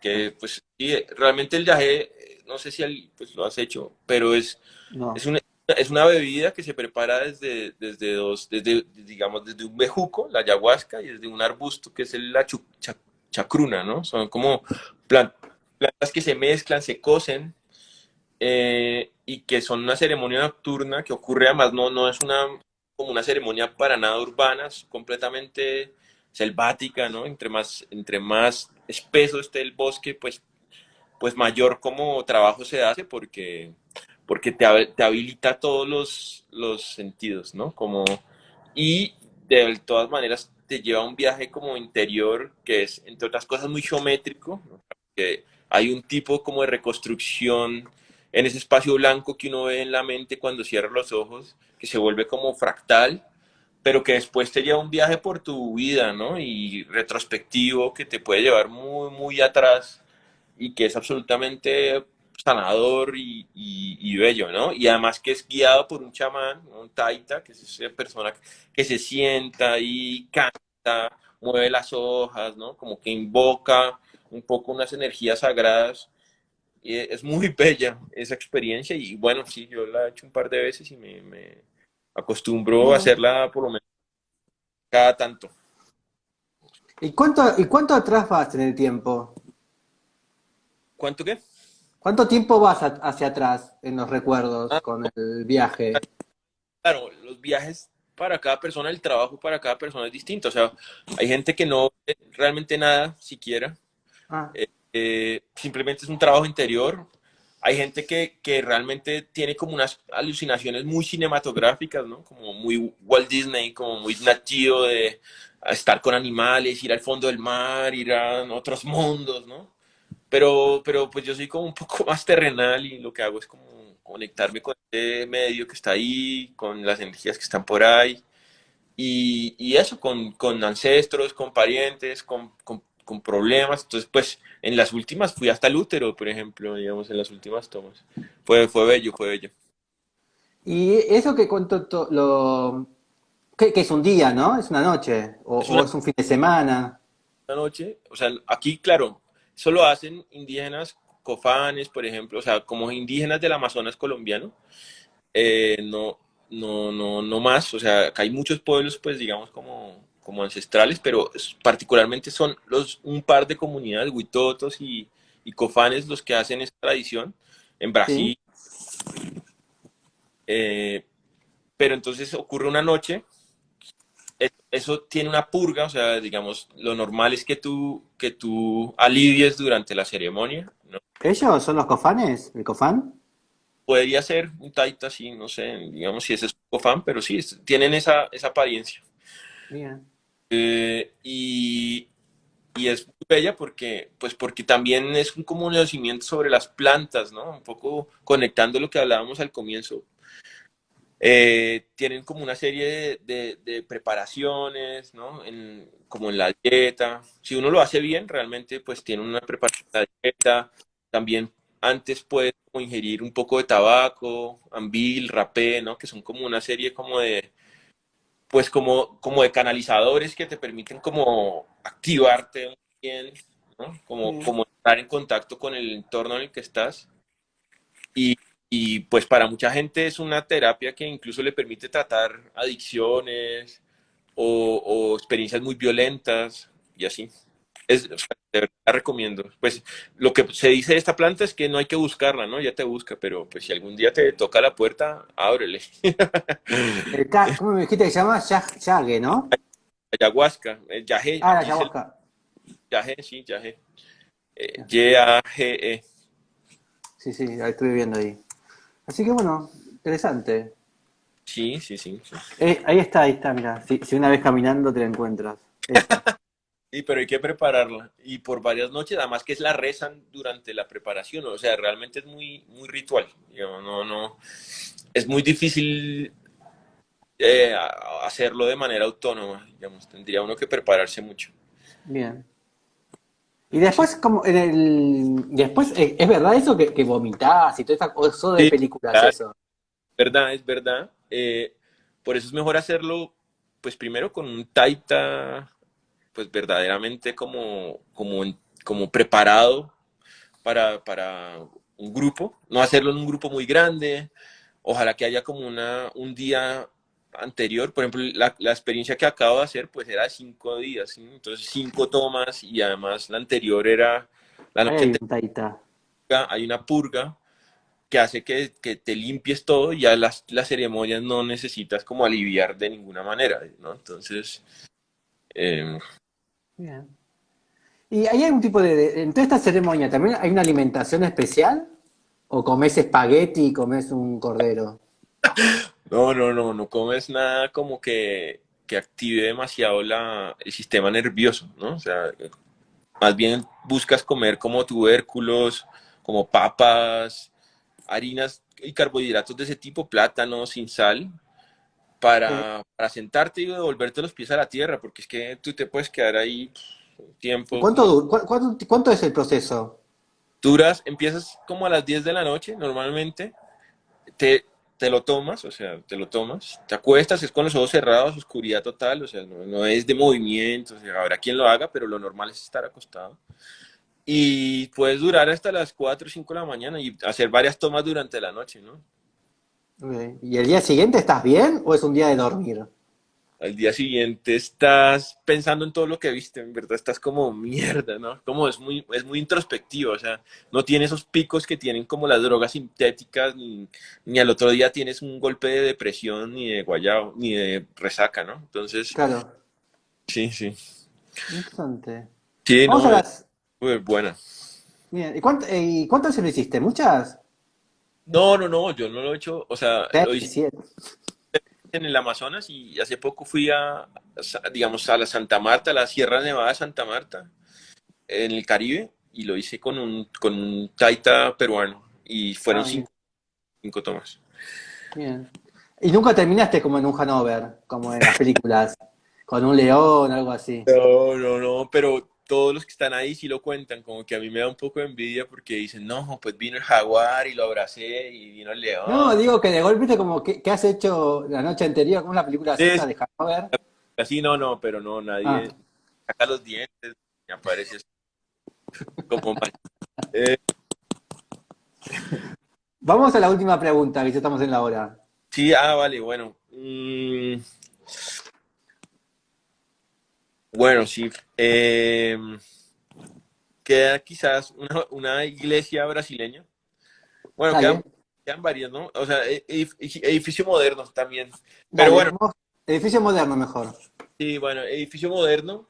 que pues sí, realmente el yagé, no sé si pues, lo has hecho, pero es No. una, es una bebida que se prepara digamos, desde un bejuco, la ayahuasca, y desde un arbusto que es chacruna, ¿no? Son como plantas que se mezclan, se cocen, y que son una ceremonia nocturna que ocurre además, no es como una ceremonia para nada urbana, es completamente selvática, ¿no? Entre más espeso esté el bosque, pues mayor como trabajo se hace porque te habilita todos los sentidos, ¿no? Y de todas maneras te lleva a un viaje como interior que es, entre otras cosas, muy geométrico, ¿no? Que hay un tipo como de reconstrucción en ese espacio blanco que uno ve en la mente cuando cierra los ojos, que se vuelve como fractal, pero que después te lleva un viaje por tu vida, ¿no? Y retrospectivo que te puede llevar muy atrás y que es absolutamente sanador y bello, ¿no? Y además que es guiado por un chamán, ¿no? Un taita, que es esa persona que se sienta y canta, mueve las hojas, ¿no? Como que invoca un poco unas energías sagradas. Y es muy bella esa experiencia y bueno, sí, yo la he hecho un par de veces y me acostumbro a Mm. hacerla por lo menos cada tanto. Y cuánto atrás vas en el tiempo? ¿Cuánto qué? ¿Cuánto tiempo vas hacia atrás en los recuerdos Ah, con el viaje? claro, los viajes para cada persona, el trabajo para cada persona es distinto. O sea, hay gente que no ve realmente nada siquiera. Ah, Simplemente es un trabajo interior. hay gente que realmente tiene como unas alucinaciones muy cinematográficas, ¿no? Como muy Walt Disney, como muy Nat Geo de estar con animales, ir al fondo del mar, ir a otros mundos, ¿no? Pero pues yo soy como un poco más terrenal y lo que hago es como conectarme con este medio que está ahí, con las energías que están por ahí y eso, con ancestros, con parientes, con problemas. Entonces, pues en las últimas fui hasta el útero, por ejemplo, digamos, en las últimas tomas. Fue bello, fue bello. Y eso que cuánto que es un día, ¿no? Es una noche, Es o es un fin de semana. una noche, o sea, aquí, claro, eso lo hacen indígenas cofanes, por ejemplo, o sea, como indígenas del Amazonas colombiano, no, no más, o sea, acá hay muchos pueblos, pues, digamos, como ancestrales, pero particularmente son un par de comunidades, huitotos y cofanes los que hacen esta tradición en Sí. Brasil, eh, pero entonces ocurre una noche, eso tiene una purga, o sea, digamos, lo normal es que tú alivies durante la ceremonia, ¿no? ¿Ellos son los cofanes? ¿El cofán? Podría ser un taita, sí, no sé, digamos si ese es un cofán, pero sí, tienen esa apariencia. Bien. Y, y es muy bella porque, pues porque también es un conocimiento sobre las plantas, ¿no? Un poco conectando lo que hablábamos al comienzo. Tienen como una serie de preparaciones, ¿no? Como en la dieta. Si uno lo hace bien, realmente pues tiene una preparación de la dieta. También antes puedes como ingerir un poco de tabaco, ambil, rapé, ¿no? Que son como una serie como de, pues como de canalizadores que te permiten como activarte muy bien, ¿no? Bien. Como estar en contacto con el entorno en el que estás. Y, y pues para mucha gente es una terapia que incluso le permite tratar adicciones o experiencias muy violentas y así. O sea, de verdad la recomiendo. Pues lo que se dice de esta planta es que no hay que buscarla, ¿no? Ya te busca, pero pues si algún día te toca la puerta, ábrele. ¿Cómo me dijiste que se llama? Yague, ¿no? Ayahuasca, yagé, Ah, la aquí se le ayahuasca. yagé, sí, yagé. Yagé. Sí, sí, la estuve viendo ahí. Así que bueno, interesante. Sí, sí, sí, sí. Ahí está, mira. Si una vez caminando te la encuentras. Esa. Sí, pero hay que prepararla. Y por varias noches, además que es la rezan durante la preparación. O sea, realmente es muy, muy ritual. Digamos, no. Es muy difícil hacerlo de manera autónoma. Digamos, tendría uno que prepararse mucho. Bien. Y Sí, después, como después, ¿es verdad eso que vomitás y todo eso? ¿O es solo de sí, películas claro, eso? verdad, es verdad. Por eso es mejor hacerlo, pues primero con un taita, pues verdaderamente como preparado para un grupo, no hacerlo en un grupo muy grande, ojalá que haya como un día anterior, por ejemplo, la experiencia que acabo de hacer pues era de 5 días, ¿sí? Entonces 5 tomas y además la anterior era la Ahí noche hay anterior, un taita. hay una purga que hace que te limpies todo y ya las ceremonias no necesitas como aliviar de ninguna manera, ¿no? Entonces, eh, Bien. ¿Y hay algún tipo en toda esta ceremonia también hay una alimentación especial? ¿O comes espagueti y comes un cordero? no comes nada como que active demasiado el sistema nervioso, ¿no? O sea, más bien buscas comer como tubérculos, como papas, harinas y carbohidratos de ese tipo, plátano sin sal, Sí. para sentarte y devolverte los pies a la tierra, porque es que tú te puedes quedar ahí un ¿Y tiempo cuánto, como cuánto es el proceso? duras, empiezas como a las 10 de la noche normalmente, te, te lo tomas, o sea, te lo tomas, te acuestas, es con los ojos cerrados, oscuridad total, o sea, no es de movimiento, o sea, habrá quien lo haga, pero lo normal es estar acostado. Y puedes durar hasta las 4 o 5 de la mañana y hacer varias tomas durante la noche, ¿no? Ok. ¿Y el día siguiente estás bien o es un día de dormir? Al día siguiente estás pensando en todo lo que viste, en verdad estás como mierda, ¿no? Como es muy introspectivo, o sea, no tiene esos picos que tienen como las drogas sintéticas, ni al otro día tienes un golpe de depresión, ni de guayao, ni de resaca, ¿no? Entonces, Claro. sí, sí. Interesante. Sí, Vamos a no, es las. muy buena. Bien. ¿Y cuántas se lo hiciste? ¿Muchas? No, no, no, yo no lo he hecho, o sea, lo hice 7. en el Amazonas y hace poco fui digamos, a la Santa Marta, a la Sierra Nevada de Santa Marta, en el Caribe, y lo hice con un taita peruano, y fueron Ah, bien, cinco tomas. bien. Y nunca terminaste como en un Hanover, como en las películas, con un león, algo así. No, no, no, pero todos los que están ahí sí lo cuentan, como que a mí me da un poco de envidia porque dicen, no, pues vino el jaguar y lo abracé y vino el No, león. digo que de golpe, viste, como que has hecho la noche anterior, como una película así, Sí, esa sí, de Hanover. así no, no, pero no, Ah, nadie saca los dientes y aparece así como mal. Eh, vamos a la última pregunta, que ya estamos en la hora. sí, vale, bueno. Bueno, sí. Queda quizás una iglesia brasileña. Bueno, Dale, quedan varias, ¿no? O sea, edificio moderno también. Pero dale. bueno, Edificio moderno mejor. sí, bueno, edificio moderno.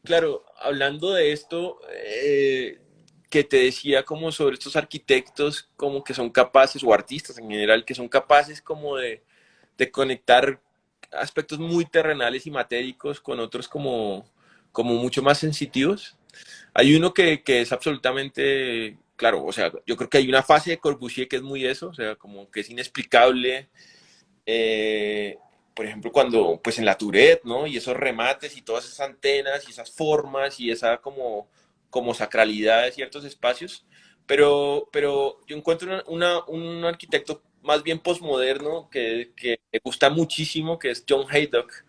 Claro, hablando de esto, que te decía como sobre estos arquitectos como que son capaces, o artistas en general, que son capaces como de conectar aspectos muy terrenales y matéricos con otros como mucho más sensitivos. Hay uno que es absolutamente, claro, o sea, yo creo que hay una fase de Corbusier que es muy eso, o sea, como que es inexplicable, eh, por ejemplo, cuando, pues en la Tourette, ¿no? Y esos remates y todas esas antenas y esas formas y esa como sacralidad de ciertos espacios, pero yo encuentro un arquitecto más bien posmoderno que me gusta muchísimo, que es John Haydock.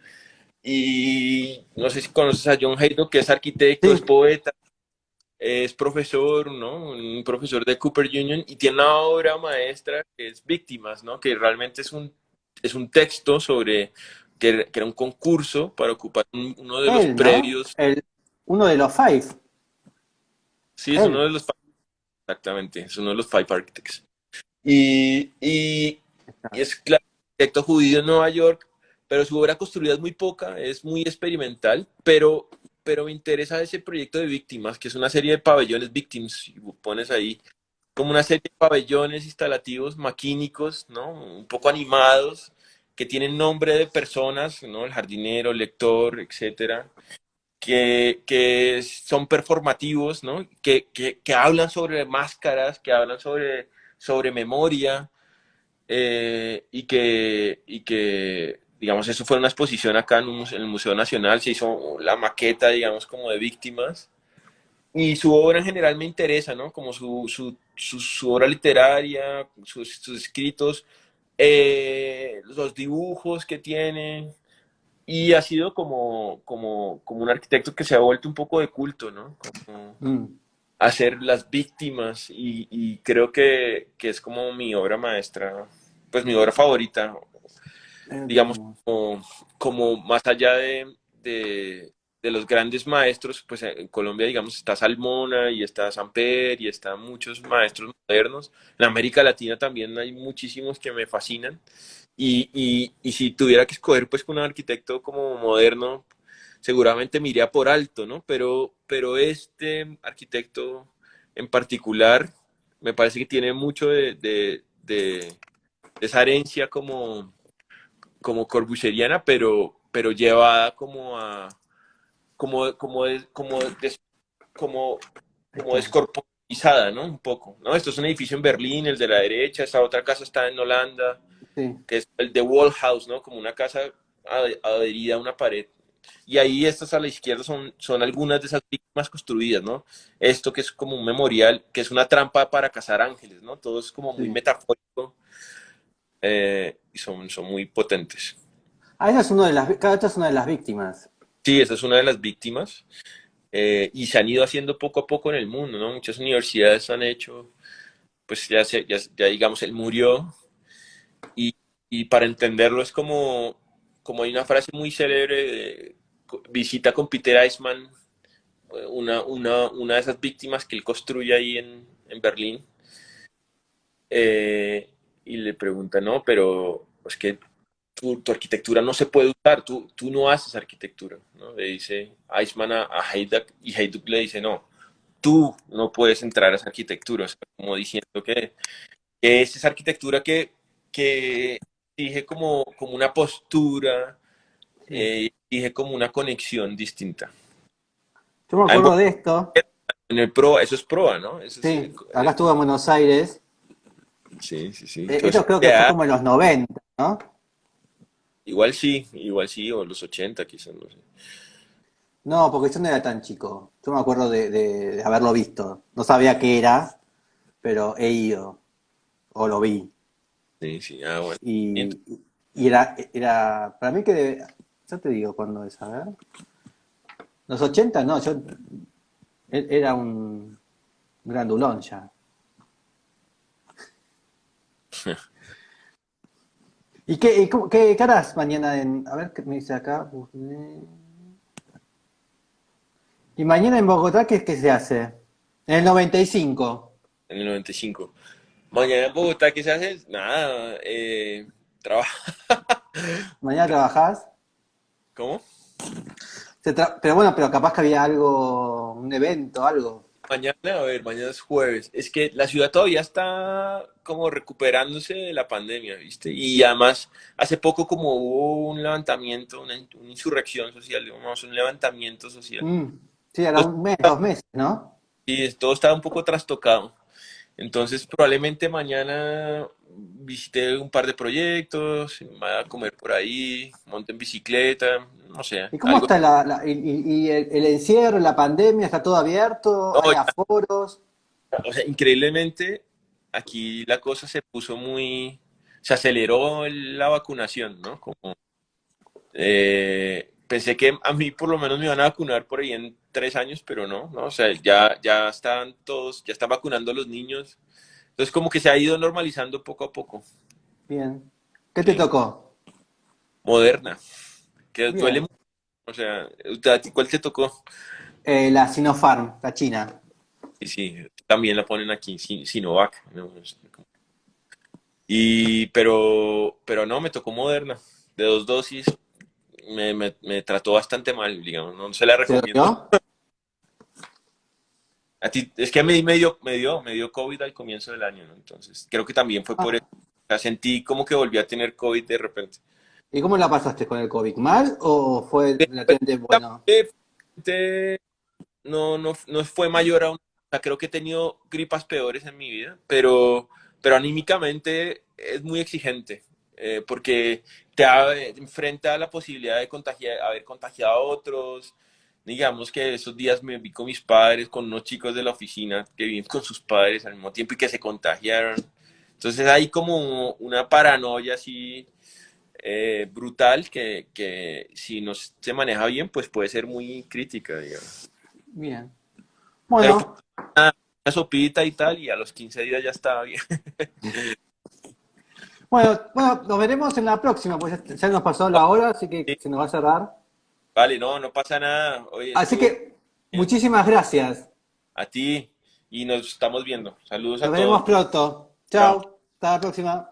Y no sé si conoces a John Haydock, que es arquitecto, es Sí, poeta, es profesor, ¿no? Un profesor de Cooper Union y tiene una obra maestra que es Víctimas, ¿no? Que realmente es un texto sobre que era un concurso para ocupar uno de los él, ¿no? predios. Uno de los Five. Sí, es uno Él. de los, exactamente, es uno de los Five Architects. Y es claro, arquitecto judío en Nueva York, pero su obra construida es muy poca, es muy experimental, pero me interesa ese proyecto de Víctimas, que es una serie de pabellones Victims, y pones ahí como una serie de pabellones instalativos maquínicos, ¿no? Un poco animados, que tienen nombre de personas, ¿no? El jardinero, el lector, etcétera, que son performativos, ¿no? Que hablan sobre máscaras, que hablan sobre memoria, digamos, eso fue una exposición acá en el Museo Nacional, se hizo la maqueta, digamos, como de Víctimas, y su obra en general me interesa, ¿no? Como su obra literaria, sus escritos, los dibujos que tiene, y ha sido como un arquitecto que se ha vuelto un poco de culto, ¿no? Como Mm. hacer las víctimas, y creo que es como mi obra maestra, pues mi obra favorita, digamos, como más allá de los grandes maestros, pues en Colombia, digamos, está Salmona y está Samper y están muchos maestros modernos. En América Latina también hay muchísimos que me fascinan. Y si tuviera que escoger, pues, con un arquitecto como moderno, seguramente me iría por alto, ¿no? Pero este arquitecto en particular me parece que tiene mucho de esa herencia como corbusieriana, pero llevada como, como, des- como, des- como, como Está. descorporizada, ¿no? Un poco, ¿no? Esto es un edificio en Berlín, el de la derecha, esta otra casa está en Holanda, Sí. que es el de Wall House, ¿no? Como una casa adherida a una pared. Y ahí estas a la izquierda son algunas de esas víctimas construidas, ¿no? Esto que es como un memorial, que es una trampa para cazar ángeles, ¿no? Todo es como muy Sí. metafórico, y son muy potentes. Ah, esa es uno de las, claro, esta es una de las víctimas. Sí, esa es una de las víctimas, y se han ido haciendo poco a poco en el mundo, ¿no? Muchas universidades han hecho, pues ya digamos, él murió, y, y para entenderlo es como hay una frase muy célebre de visita con Peter Eisman, una de esas víctimas que él construye ahí en Berlín, y le pregunta, no, pero es que tu arquitectura no se puede usar, tú no haces arquitectura, ¿no? Le dice Eisman a Hayduk, y Hayduk le dice, no, tú no puedes entrar a esa arquitectura, o sea, como diciendo Es esa arquitectura que exige como una postura, Sí. exige como una conexión distinta. Yo me Ah, acuerdo de esto, en el Proa, eso es Proa, ¿no? Eso es, sí, acá estuve en Buenos Aires. sí, sí, sí. Esto Entonces, creo que fue ya, como en los 90, ¿no? igual sí, o los 80 quizás, no sé. No, porque yo no era tan chico. Yo me acuerdo de haberlo visto. No sabía qué era, pero he ido, o lo vi. Sí, sí, ah, bueno. Y, y era, para mí que ya te digo cuándo es, a ver. Los 80 no, yo era un grandulón ya. ¿Y qué harás mañana a ver qué me dice acá? ¿Y mañana en Bogotá qué se hace? En el 95. En el 95. Mañana en Bogotá, ¿qué se hace? Nada, trabaja. ¿Mañana trabajás? ¿Cómo? Pero bueno, pero capaz que había algo, un evento, algo. Mañana, a ver, mañana es jueves. Es que la ciudad todavía está como recuperándose de la pandemia, ¿viste? Y además, hace poco como hubo un levantamiento, una insurrección social, digamos, un levantamiento social. Mm, sí, era un mes, 2 meses, ¿no? Y todo estaba un poco trastocado. Entonces, probablemente mañana visité un par de proyectos, me voy a comer por ahí, monte en bicicleta, no sé, ¿Y cómo algo. está y el encierro, la pandemia, está todo abierto? No, ¿Hay aforos? o sea, increíblemente, aquí la cosa se puso se aceleró la vacunación, ¿no? Como, pensé que a mí por lo menos me iban a vacunar por ahí en 3 años, pero no, ¿no? O sea, ya están todos, ya están vacunando a los niños. Entonces, como que se ha ido normalizando poco a poco. Bien. ¿Qué te Sí. tocó? Moderna, que duele Bien. mucho. O sea, ¿a ti cuál te tocó? La Sinopharm, la China. Sí, sí, también la ponen aquí, Sinovac, ¿no? Pero no, me tocó Moderna, de 2 dosis, me trató bastante mal, digamos, no se la ¿Te recomiendo. dolió? A ti, es que a mí me dio COVID al comienzo del año, ¿no? Entonces, creo que también fue por eso. Ah, O sea, sentí como que volví a tener COVID de repente. ¿y cómo la pasaste con el COVID? ¿Mal o fue relativamente bueno? De- no fue mayor aún. O sea, creo que he tenido gripas peores en mi vida, pero anímicamente es muy exigente, porque enfrenta a la posibilidad de haber contagiado a otros. Digamos que esos días me vi con mis padres, con unos chicos de la oficina que viven con sus padres al mismo tiempo y que se contagiaron. Entonces hay como una paranoia así, brutal que si no se maneja bien, pues puede ser muy crítica, digamos. Bien. Pero fue Bueno, una sopita y tal, y a los 15 días ya estaba bien. bueno, nos veremos en la próxima, pues ya nos pasó la hora, así que Sí, se nos va a cerrar. vale, no, no pasa nada. Oye, Así estuvo que bien. muchísimas gracias. A ti y nos estamos viendo. Saludos Nos a todos. veremos pronto. Chao. Chao. Hasta la próxima.